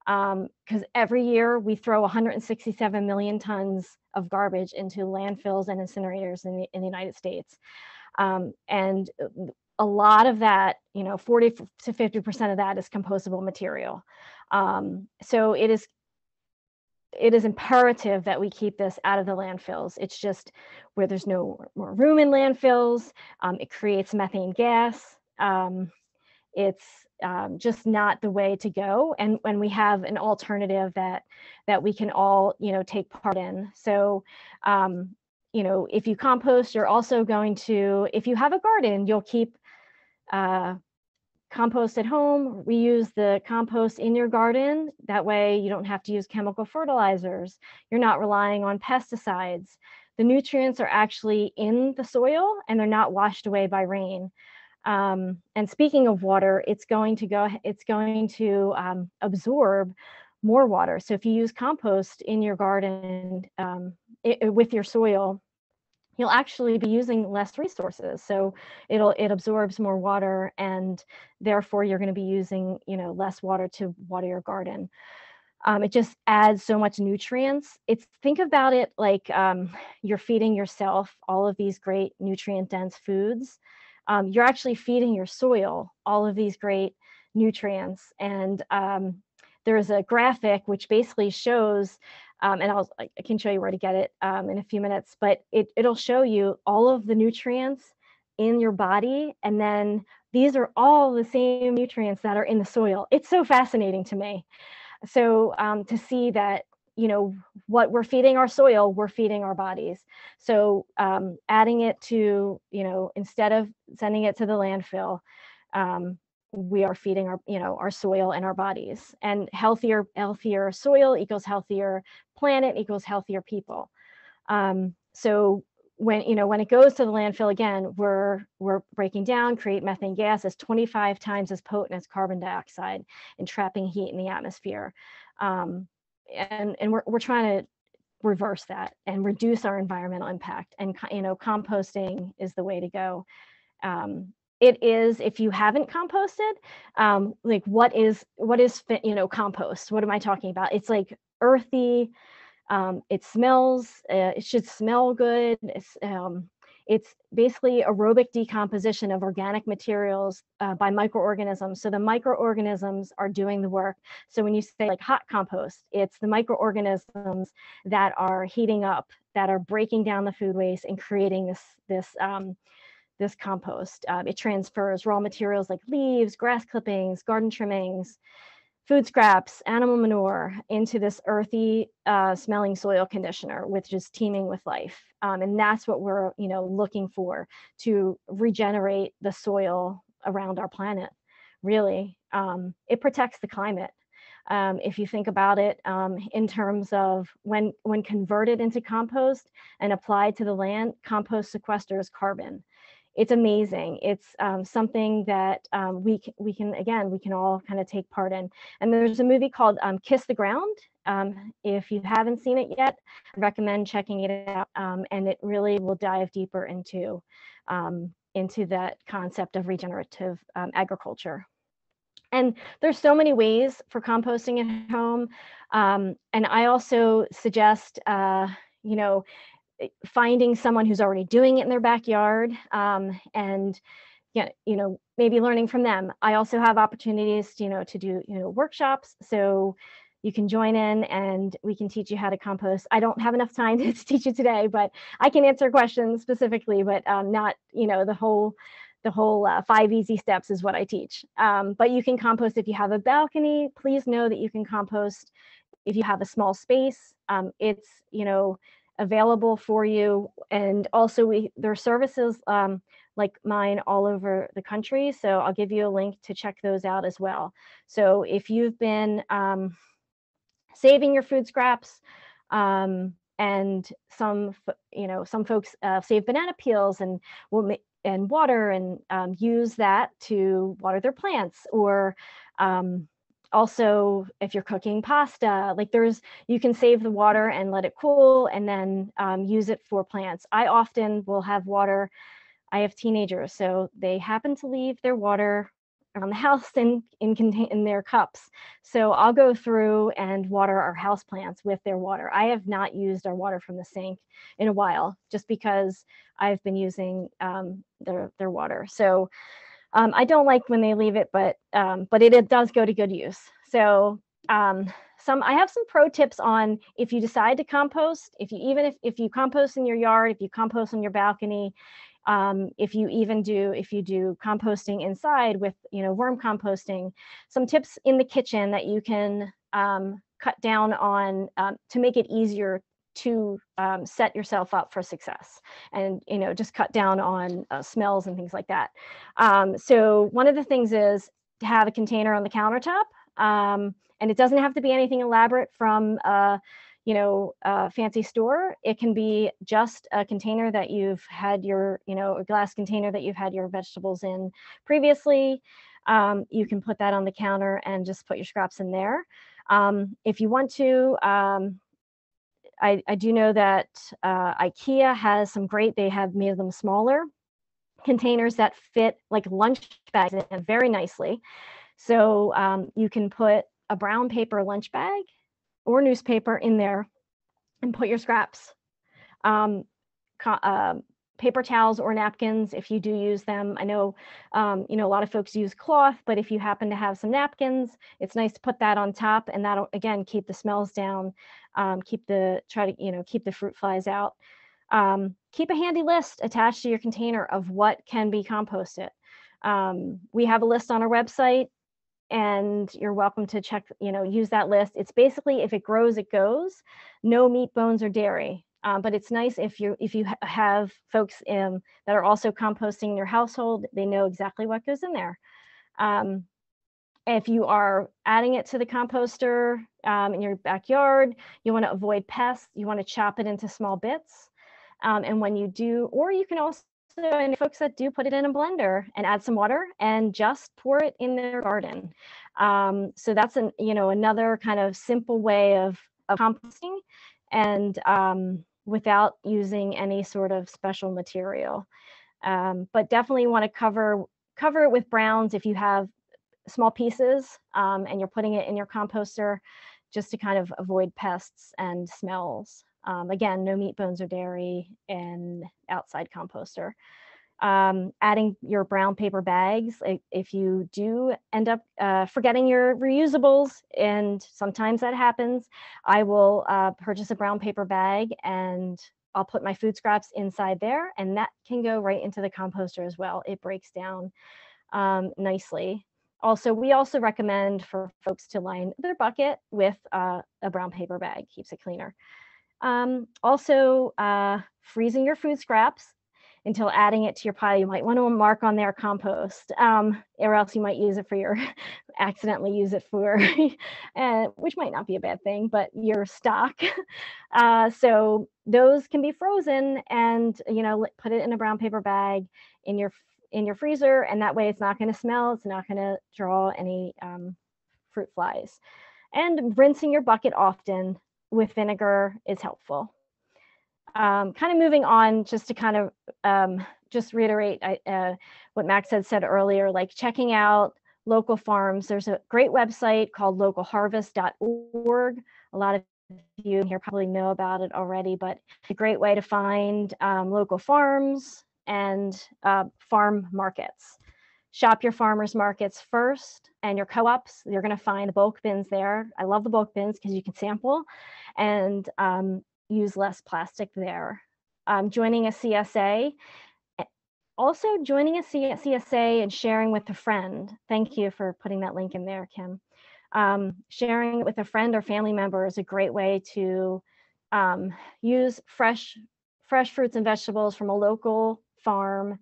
Speaker 4: because every year we throw 167 million tons of garbage into landfills and incinerators in the United States. And a lot of that, you know, 40 to 50% of that is compostable material. So it is imperative that we keep this out of the landfills. It's just where there's no more room in landfills. It creates methane gas. It's just not the way to go. And when we have an alternative that we can all, you know, take part in. So, you know, if you compost, you're also going to, if you have a garden, you'll keep compost at home, reuse the compost in your garden. That way you don't have to use chemical fertilizers. You're not relying on pesticides. The nutrients are actually in the soil and they're not washed away by rain. And speaking of water, it's going to absorb more water. So if you use compost in your garden with your soil, you'll actually be using less resources. So it absorbs more water, and therefore you're going to be using, less water to water your garden. It just adds so much nutrients. Think about it like you're feeding yourself all of these great nutrient dense foods. You're actually feeding your soil all of these great nutrients. And there's a graphic which basically shows, and I can show you where to get it in a few minutes, but it'll show you all of the nutrients in your body. And then these are all the same nutrients that are in the soil. It's so fascinating to me. So to see that, what we're feeding our soil, we're feeding our bodies. So adding it to, instead of sending it to the landfill, we are feeding our soil and our bodies. And healthier soil equals healthier planet equals healthier people. So when it goes to the landfill, again, we're breaking down, create methane gas as 25 times as potent as carbon dioxide and trapping heat in the atmosphere. And we're trying to reverse that and reduce our environmental impact. And composting is the way to go. It is, if you haven't composted, like what is compost? What am I talking about? It's like earthy. It smells. It should smell good. It's basically aerobic decomposition of organic materials by microorganisms. So the microorganisms are doing the work. So when you say like hot compost, it's the microorganisms that are heating up, that are breaking down the food waste and creating this compost. It transfers raw materials like leaves, grass clippings, garden trimmings, food scraps, animal manure into this earthy smelling soil conditioner, which is teeming with life. And that's what we're looking for, to regenerate the soil around our planet. Really, it protects the climate. If you think about it in terms of when converted into compost and applied to the land, compost sequesters carbon. It's amazing. It's something that we can all kind of take part in. And there's a movie called Kiss the Ground. If you haven't seen it yet, I recommend checking it out. And it really will dive deeper into that concept of regenerative agriculture. And there's so many ways for composting at home. And I also suggest, finding someone who's already doing it in their backyard, and maybe learning from them. I also have opportunities to do workshops, so you can join in and we can teach you how to compost. I don't have enough time to teach you today, but I can answer questions specifically, but not the whole 5 easy steps is what I teach. But you can compost if you have a balcony. Please know that you can compost if you have a small space. It's available for you. And also there are services like mine all over the country. So I'll give you a link to check those out as well. So if you've been saving your food scraps, and some folks save banana peels and and water and use that to water their plants, or also, if you're cooking pasta, you can save the water and let it cool and then use it for plants. I often will have water. I have teenagers, so they happen to leave their water around the house in their cups. So I'll go through and water our house plants with their water. I have not used our water from the sink in a while, just because I've been using their water. So I don't like when they leave it, but it does go to good use. So I have some pro tips on if you decide to compost, if you compost in your yard, if you compost on your balcony, if you do composting inside with worm composting, some tips in the kitchen that you can cut down on to make it easier to set yourself up for success, and just cut down on smells and things like that. So one of the things is to have a container on the countertop, and it doesn't have to be anything elaborate, from fancy store. It can be just a container that you've had your, a glass container that you've had your vegetables in previously. You can put that on the counter and just put your scraps in there. If you want to, I do know that IKEA has some great, they have made them smaller containers that fit like lunch bags in very nicely. So you can put a brown paper lunch bag or newspaper in there and put your scraps. Paper towels or napkins, if you do use them. I know, a lot of folks use cloth, but if you happen to have some napkins, it's nice to put that on top, and that'll, again, keep the smells down, keep the fruit flies out. Keep a handy list attached to your container of what can be composted. We have a list on our website, and you're welcome to check, use that list. It's basically, if it grows, it goes. No meat, bones, or dairy. But it's nice if you have folks that are also composting in your household, they know exactly what goes in there. If you are adding it to the composter in your backyard, you want to avoid pests. You want to chop it into small bits. And when you do, or you can also, and folks that do put it in a blender and add some water and just pour it in their garden. So that's another kind of simple way of composting, and without using any sort of special material. But definitely want to cover it with browns if you have small pieces and you're putting it in your composter, just to kind of avoid pests and smells. Again, no meat, bones, or dairy in outside composter. Adding your brown paper bags, if you do end up forgetting your reusables, and sometimes that happens, I will purchase a brown paper bag and I'll put my food scraps inside there, and that can go right into the composter as well. It breaks down nicely. We also recommend for folks to line their bucket with a brown paper bag, keeps it cleaner. Freezing your food scraps until adding it to your pile. You might want to mark on there compost, or else you might use it for accidentally use it for, which might not be a bad thing, but your stock. So those can be frozen and, put it in a brown paper bag in your freezer, and that way it's not going to smell, it's not going to draw any fruit flies. And rinsing your bucket often with vinegar is helpful. Kind of moving on, just to kind of just reiterate what Max had said earlier, like checking out local farms. There's a great website called localharvest.org. A lot of you here probably know about it already, but a great way to find local farms and farm markets. Shop your farmers markets first, and your co-ops. You're going to find the bulk bins there. I love the bulk bins because you can sample and use less plastic there. Joining a CSA. Also joining a CSA and sharing with a friend. Thank you for putting that link in there, Kim. Sharing it with a friend or family member is a great way to use fresh fruits and vegetables from a local farm,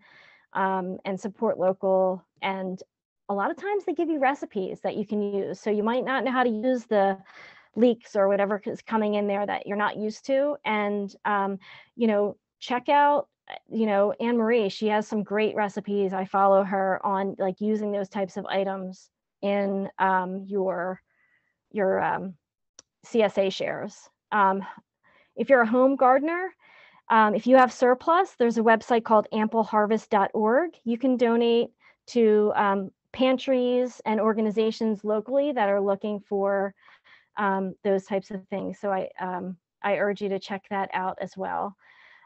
Speaker 4: and support local. And a lot of times they give you recipes that you can use. So you might not know how to use the leeks or whatever is coming in there that you're not used to. And, check out, Anne Marie, she has some great recipes. I follow her on like using those types of items in your CSA shares. If you're a home gardener, if you have surplus, there's a website called ampleharvest.org. You can donate to pantries and organizations locally that are looking for those types of things. So I urge you to check that out as well.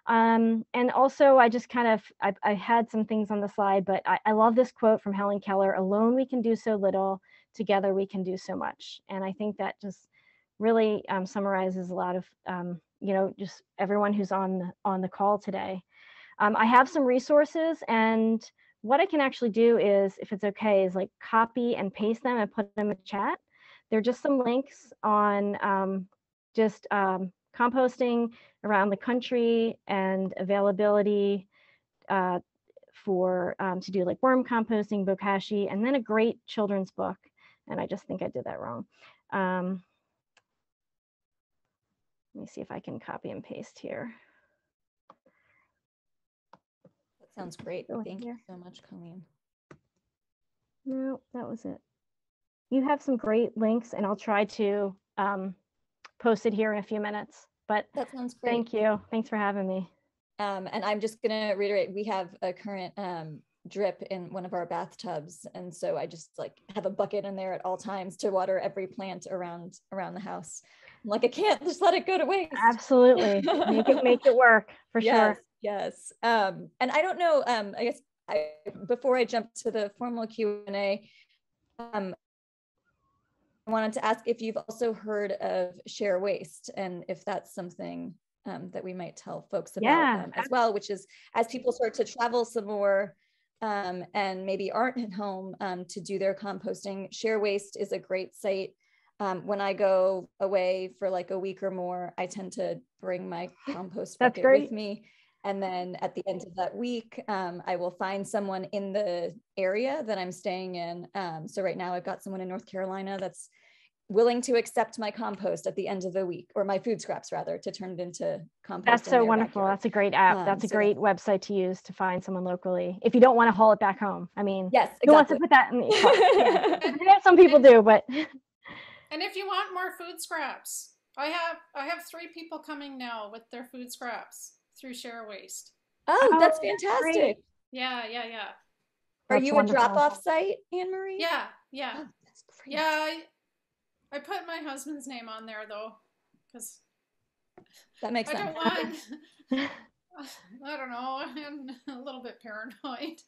Speaker 4: And also, I just I had some things on the slide, but I love this quote from Helen Keller: "Alone we can do so little, together we can do so much." And I think that just really summarizes a lot of just everyone who's on the call today. I have some resources, and what I can actually do is, if it's okay, is like copy and paste them and put them in the chat. They're just some links on composting around the country and availability for to do like worm composting, bokashi, and then a great children's book. And I just think I did that wrong. Let me see if I can copy and paste here.
Speaker 1: That sounds great.
Speaker 4: Go
Speaker 1: Thank you
Speaker 4: here.
Speaker 1: so much, Colleen.
Speaker 4: No, that was it. You have some great links, and I'll try to post it here in a few minutes. But
Speaker 1: That sounds great.
Speaker 4: thank you. Thanks for having me.
Speaker 1: And I'm just going to reiterate, we have a current drip in one of our bathtubs. And so I just like have a bucket in there at all times to water every plant around the house. I'm like, I can't just let it go to waste.
Speaker 4: Absolutely. Make it work for sure.
Speaker 1: Yes. And I don't know, I guess before I jump to the formal Q&A, I wanted to ask if you've also heard of Share Waste and if that's something that we might tell folks about as well, which is as people start to travel some more and maybe aren't at home to do their composting, Share Waste is a great site. When I go away for like a week or more, I tend to bring my compost bucket with me. And then at the end of that week, I will find someone in the area that I'm staying in. So right now I've got someone in North Carolina that's willing to accept my compost at the end of the week, or my food scraps rather, to turn it into compost.
Speaker 4: That's so wonderful. Backyard. That's a great app. That's a great website to use to find someone locally. If you don't want to haul it back home. I mean,
Speaker 1: yes, exactly.
Speaker 4: Who wants to put that in the car? Yeah. Some people do, but.
Speaker 2: And if you want more food scraps, I have 3 people coming now with their food scraps through Share Waste.
Speaker 1: Oh, that's fantastic.
Speaker 2: Great. Yeah.
Speaker 1: Are you wonderful. A drop-off site, Anne-Marie?
Speaker 2: Yeah.
Speaker 1: Oh, that's great.
Speaker 2: Yeah, I put my husband's name on there though, because
Speaker 1: that makes sense.
Speaker 2: I don't want. I don't know. I'm a little bit paranoid,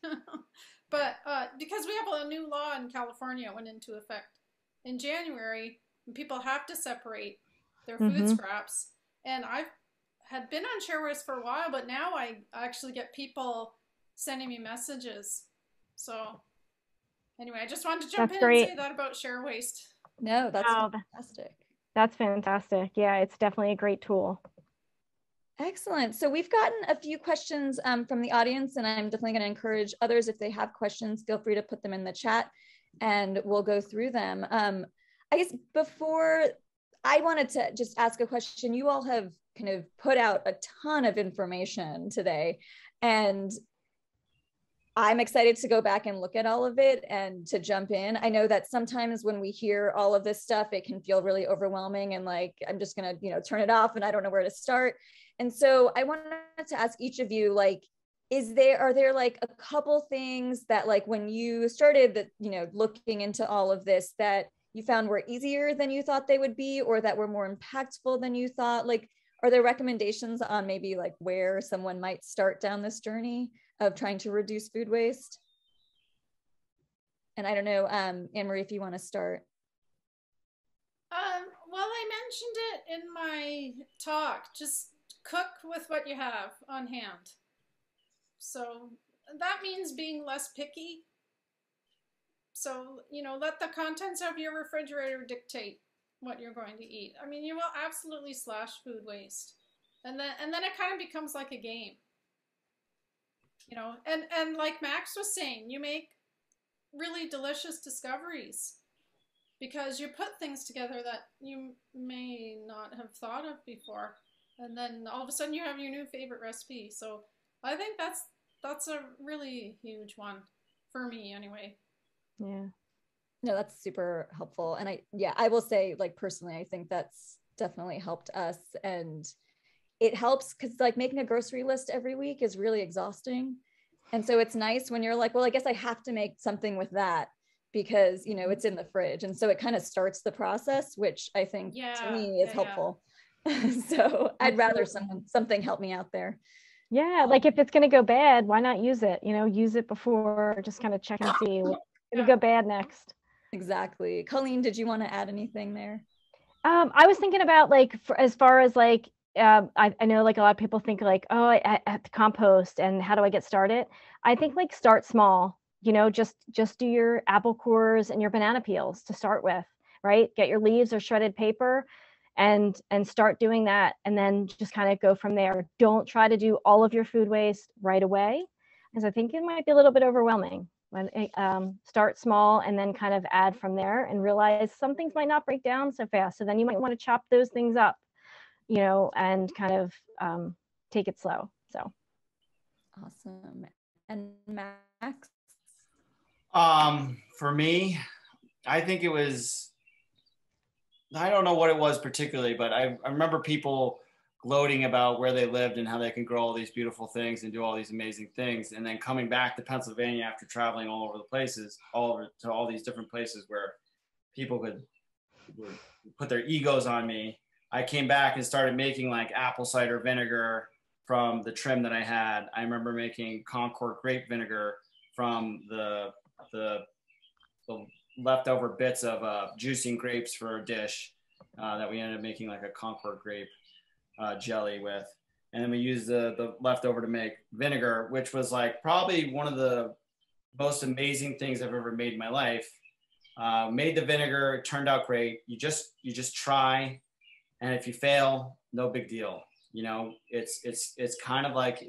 Speaker 2: but because we have a new law in California went into effect in January, and people have to separate their food scraps. And I had been on Share Waste for a while, but now I actually get people sending me messages. So anyway, I just wanted to jump in and say that about Share Waste.
Speaker 1: No, that's fantastic.
Speaker 4: That's fantastic. Yeah, it's definitely a great tool.
Speaker 1: Excellent. So we've gotten a few questions from the audience, and I'm definitely going to encourage others, if they have questions, feel free to put them in the chat and we'll go through them. I guess before, I wanted to just ask a question. You all have kind of put out a ton of information today, and I'm excited to go back and look at all of it and to jump in. I know that sometimes when we hear all of this stuff, it can feel really overwhelming and like, I'm just going to, turn it off and I don't know where to start. And so I wanted to ask each of you, like, are there like a couple things that like when you started that, looking into all of this that you found were easier than you thought they would be, or that were more impactful than you thought? Like, are there recommendations on maybe like where someone might start down this journey of trying to reduce food waste? And I don't know, Anne-Marie, if you want to start.
Speaker 2: Well, I mentioned it in my talk, just cook with what you have on hand. So that means being less picky. So, let the contents of your refrigerator dictate what you're going to eat. I mean, you will absolutely slash food waste. And then it kind of becomes like a game. And like Max was saying, you make really delicious discoveries because you put things together that you may not have thought of before. And then all of a sudden you have your new favorite recipe. So I think that's a really huge one for me anyway.
Speaker 4: Yeah.
Speaker 1: No, that's super helpful. And I will say, like, personally, I think that's definitely helped us. And it helps because like making a grocery list every week is really exhausting. And so it's nice when you're like, well, I guess I have to make something with that because, it's in the fridge. And so it kind of starts the process, which I think to me is helpful. Yeah. So I'd rather something help me out there.
Speaker 4: Yeah. Like if it's going to go bad, why not use it? Use it before, just kind of check and see what's going to go bad next.
Speaker 1: Exactly. Colleen, did you want to add anything there?
Speaker 4: I was thinking about like, as far as like, I know like a lot of people think like, oh, I have to compost and how do I get started? I think like start small, just do your apple cores and your banana peels to start with, right? Get your leaves or shredded paper and start doing that. And then just kind of go from there. Don't try to do all of your food waste right away, because I think it might be a little bit overwhelming. Start small and then kind of add from there and realize some things might not break down so fast. So then you might want to chop those things up you know, and kind of take it slow. So
Speaker 1: awesome. And Max?
Speaker 3: For me, I think it was, I don't know what it was particularly, but I remember people gloating about where they lived and how they can grow all these beautiful things and do all these amazing things. And then coming back to Pennsylvania after traveling all over the places, all over to all these different places where people would put their egos on me. I came back and started making like apple cider vinegar from the trim that I had. I remember making Concord grape vinegar from the leftover bits of juicing grapes for a dish that we ended up making like a Concord grape jelly with. And then we used the leftover to make vinegar, which was like probably one of the most amazing things I've ever made in my life. Made the vinegar, it turned out great. You just try, and if you fail, no big deal. You know, it's kind of like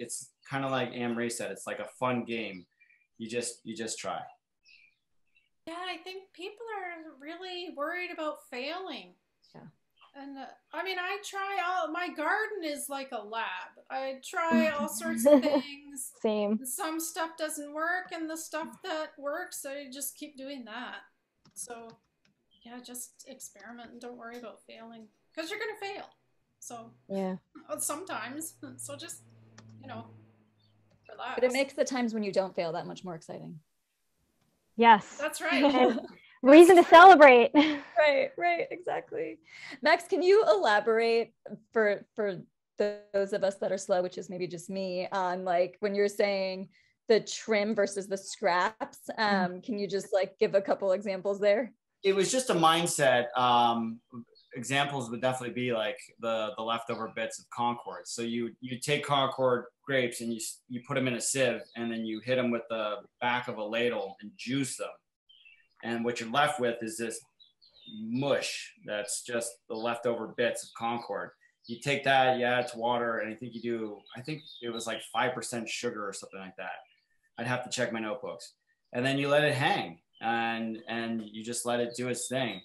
Speaker 3: Anne Marie said, it's like a fun game. You just try.
Speaker 2: Yeah, I think people are really worried about failing.
Speaker 1: Yeah.
Speaker 2: And I mean, my garden is like a lab. I try all sorts of things.
Speaker 4: same.
Speaker 2: Some stuff doesn't work, and the stuff that works, I just keep doing that. So, yeah, just experiment and don't worry about failing, because you're going to fail. So,
Speaker 4: yeah,
Speaker 2: sometimes. So just, relax.
Speaker 1: But it makes the times when you don't fail that much more exciting.
Speaker 4: yes,
Speaker 2: That's right.
Speaker 4: reason to celebrate.
Speaker 1: Right, exactly. Max, can you elaborate for those of us that are slow, which is maybe just me, on like when you're saying the trim versus the scraps? Can you just like give a couple examples there?
Speaker 3: It was just a mindset. Examples would definitely be like the leftover bits of Concord. So you take Concord grapes and you put them in a sieve, and then you hit them with the back of a ladle and juice them. And what you're left with is this mush that's just the leftover bits of Concord. You take that, you add it to water, and I think it was like 5% sugar or something like that. I'd have to check my notebooks. And then you let it hang, and you just let it do its thing.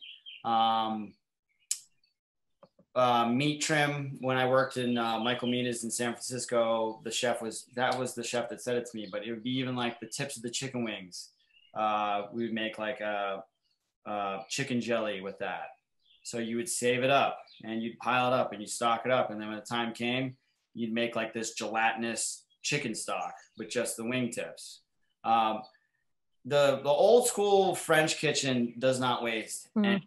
Speaker 3: Meat trim, when I worked in Michael Mina's in San Francisco, that was the chef that said it to me, but it would be even like the tips of the chicken wings. We would make like a chicken jelly with that. So you would save it up and you'd pile it up and you stock it up. And then when the time came, you'd make like this gelatinous chicken stock with just the wing tips. The old school French kitchen does not waste anything.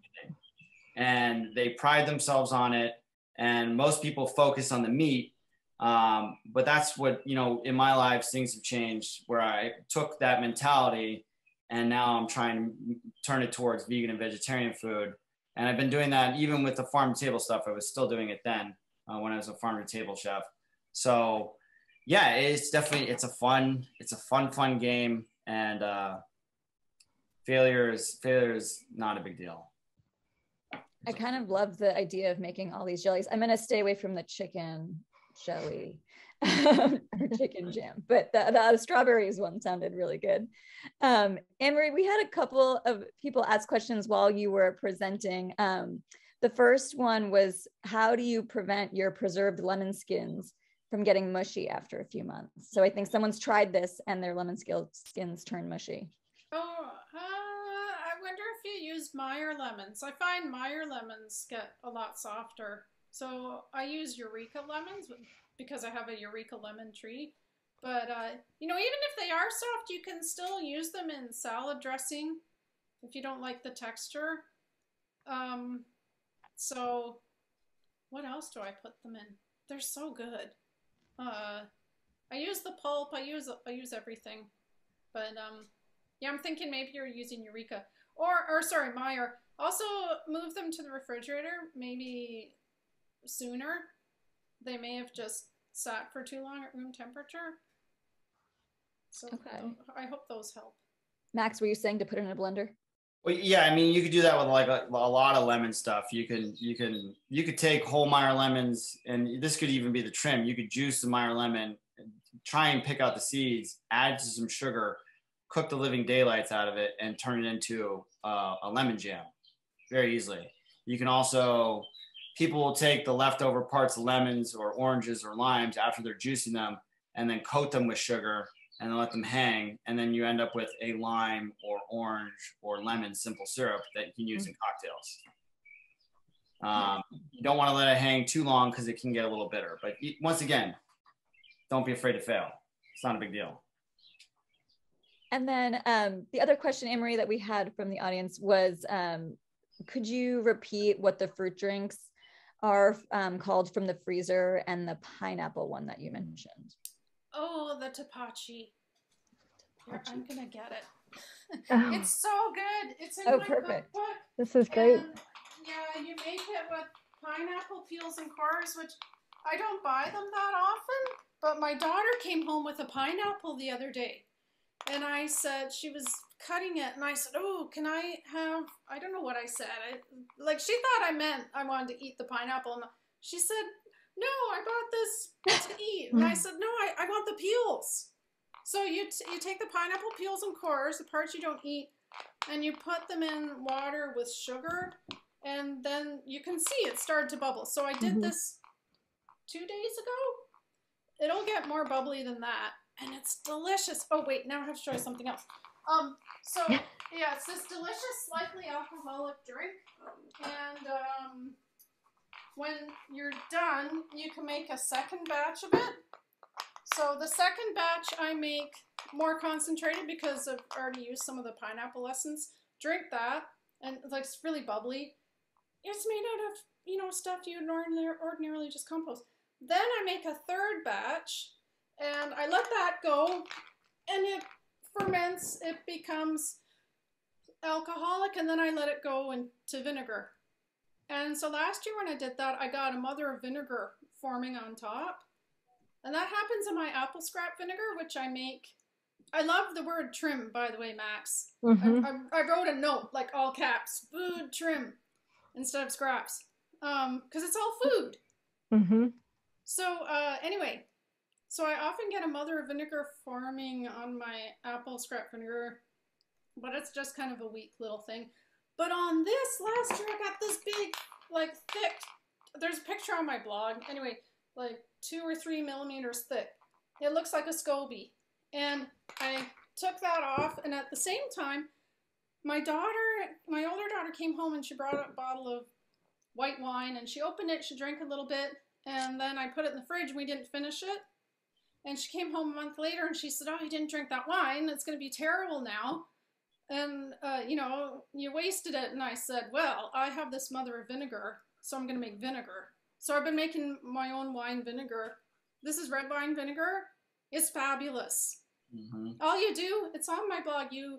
Speaker 3: And they pride themselves on it. And most people focus on the meat. But that's what, in my life, things have changed where I took that mentality and now I'm trying to turn it towards vegan and vegetarian food. And I've been doing that even with the farm to table stuff. I was still doing it then when I was a farm to table chef. So yeah, it's a fun game. And failure is not a big deal.
Speaker 1: I kind of love the idea of making all these jellies. I'm going to stay away from the chicken jelly or chicken jam, but the strawberries one sounded really good. Anne-Marie, we had a couple of people ask questions while you were presenting. The first one was, how do you prevent your preserved lemon skins from getting mushy after a few months? So I think someone's tried this and their lemon skins turn mushy.
Speaker 2: Oh, I wonder if you use Meyer lemons. I find Meyer lemons get a lot softer. So I use Eureka lemons because I have a Eureka lemon tree. But, even if they are soft, you can still use them in salad dressing if you don't like the texture. So what else do I put them in? They're so good. I use the pulp. I use everything. But, yeah, I'm thinking maybe you're using Eureka. Or sorry, Meyer. Also move them to the refrigerator maybe sooner. They may have just sat for too long at room temperature. So okay. I hope those help.
Speaker 1: Max, were you saying to put it in a blender?
Speaker 3: Well, yeah, I mean, you could do that with like a lot of lemon stuff. You could take whole Meyer lemons, and this could even be the trim. You could juice the Meyer lemon, try and pick out the seeds, add to some sugar, cook the living daylights out of it, and turn it into a lemon jam very easily. You can also people will take the leftover parts of lemons or oranges or limes after they're juicing them and then coat them with sugar and then let them hang. And then you end up with a lime or orange or lemon simple syrup that you can use in cocktails. You don't want to let it hang too long because it can get a little bitter. But once again, don't be afraid to fail. It's not a big deal.
Speaker 1: And then the other question, Anne-Marie, that we had from the audience was, could you repeat what the fruit drinks are called from the freezer and the pineapple one that you mentioned?
Speaker 2: Oh, the tapachi. Here, I'm going to get it.
Speaker 4: Oh.
Speaker 2: It's so good. It's in my
Speaker 1: perfect.
Speaker 2: cookbook.
Speaker 4: This is great.
Speaker 2: And, yeah, you make it with pineapple peels and cores, which I don't buy them that often, but my daughter came home with a pineapple the other day. And I said, she was cutting it, and I said, oh, can I have, I don't know what I said. She thought I meant I wanted to eat the pineapple. And she said, no, I bought this to eat. And I said, no, I want the peels. So you take the pineapple peels and cores, the parts you don't eat, and you put them in water with sugar, and then you can see it started to bubble. So I did this 2 days ago. It'll get more bubbly than that. And it's delicious. Oh, wait, now I have to show you something else. So, yeah, it's this delicious, slightly alcoholic drink. And when you're done, you can make a second batch of it. So the second batch I make more concentrated because I've already used some of the pineapple essence. Drink that, and it's really bubbly. It's made out of, stuff you would ordinarily just compost. Then I make a third batch, and I let that go, and it ferments, it becomes alcoholic, and then I let it go into vinegar. And so last year when I did that, I got a mother of vinegar forming on top. And that happens in my apple scrap vinegar, which I make. I love the word trim, by the way, Max. I wrote a note, like all caps, food trim, instead of scraps, because it's all food. So anyway, so I often get a mother of vinegar forming on my apple scrap vinegar, but it's just kind of a weak little thing. But on this last year, I got this big, thick, there's a picture on my blog, anyway, 2 or 3 millimeters thick. It looks like a SCOBY. And I took that off, and at the same time, my older daughter came home and she brought a bottle of white wine, and she opened it, she drank a little bit, and then I put it in the fridge and we didn't finish it. And she came home a month later and she said, oh, you didn't drink that wine, it's going to be terrible now. And, you wasted it. And I said, well, I have this mother of vinegar, so I'm going to make vinegar. So I've been making my own wine vinegar. This is red wine vinegar. It's fabulous. All you do, it's on my blog, you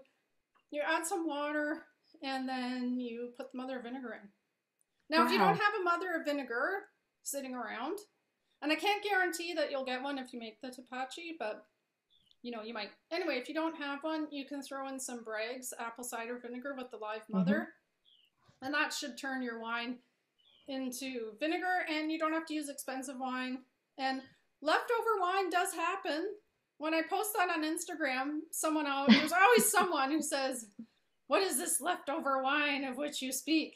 Speaker 2: add some water and then you put the mother of vinegar in. Now, if you don't have a mother of vinegar sitting around, and I can't guarantee that you'll get one if you make the tapachi, but you might. Anyway, if you don't have one, you can throw in some Bragg's apple cider vinegar with the live mother, and that should turn your wine into vinegar, and you don't have to use expensive wine. And leftover wine does happen. When I post that on Instagram, there's always someone who says, what is this leftover wine of which you speak?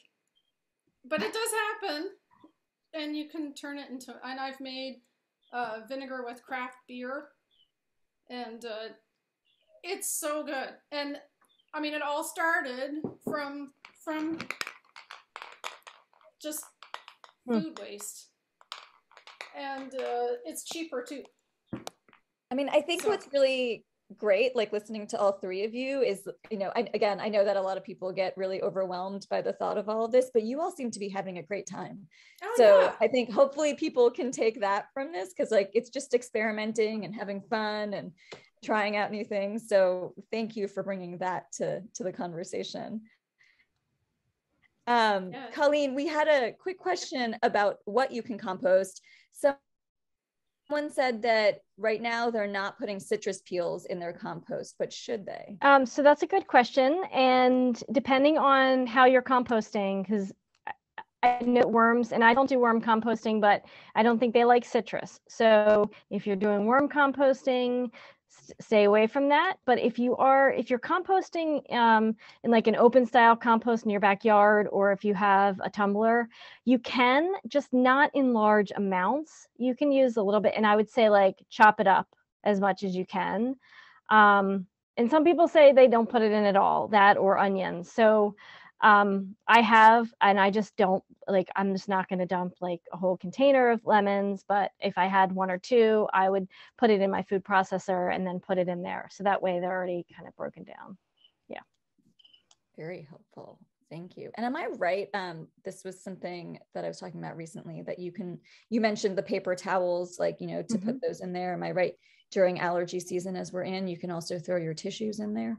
Speaker 2: But it does happen, and you can turn it into, and I've made vinegar with craft beer, and it's so good. And I mean, it all started from just food waste, and it's cheaper too.
Speaker 1: I mean, I think what's really great, listening to all three of you is, I know that a lot of people get really overwhelmed by the thought of all of this, but you all seem to be having a great time. Yeah. I think hopefully people can take that from this, because it's just experimenting and having fun and trying out new things. So thank you for bringing that to the conversation. Colleen, we had a quick question about what you can compost. Someone said that right now they're not putting citrus peels in their compost, but should they?
Speaker 4: So that's a good question. And depending on how you're composting, because I know worms, and I don't do worm composting, but I don't think they like citrus. So if you're doing worm composting, stay away from that. But if you're composting in like an open style compost in your backyard, or if you have a tumbler, you can, just not in large amounts. You can use a little bit, and I would say like chop it up as much as you can. And some people say they don't put it in at all, that or onions. So I have, and I just don't, like, I'm just not going to dump like a whole container of lemons, but if I had one or two, I would put it in my food processor and then put it in there. So that way they're already kind of broken down. Yeah.
Speaker 1: Very helpful. Thank you. And am I right? This was something that I was talking about recently, that you mentioned the paper towels, like, to put those in there. Am I right? During allergy season, as we're in, you can also throw your tissues in there.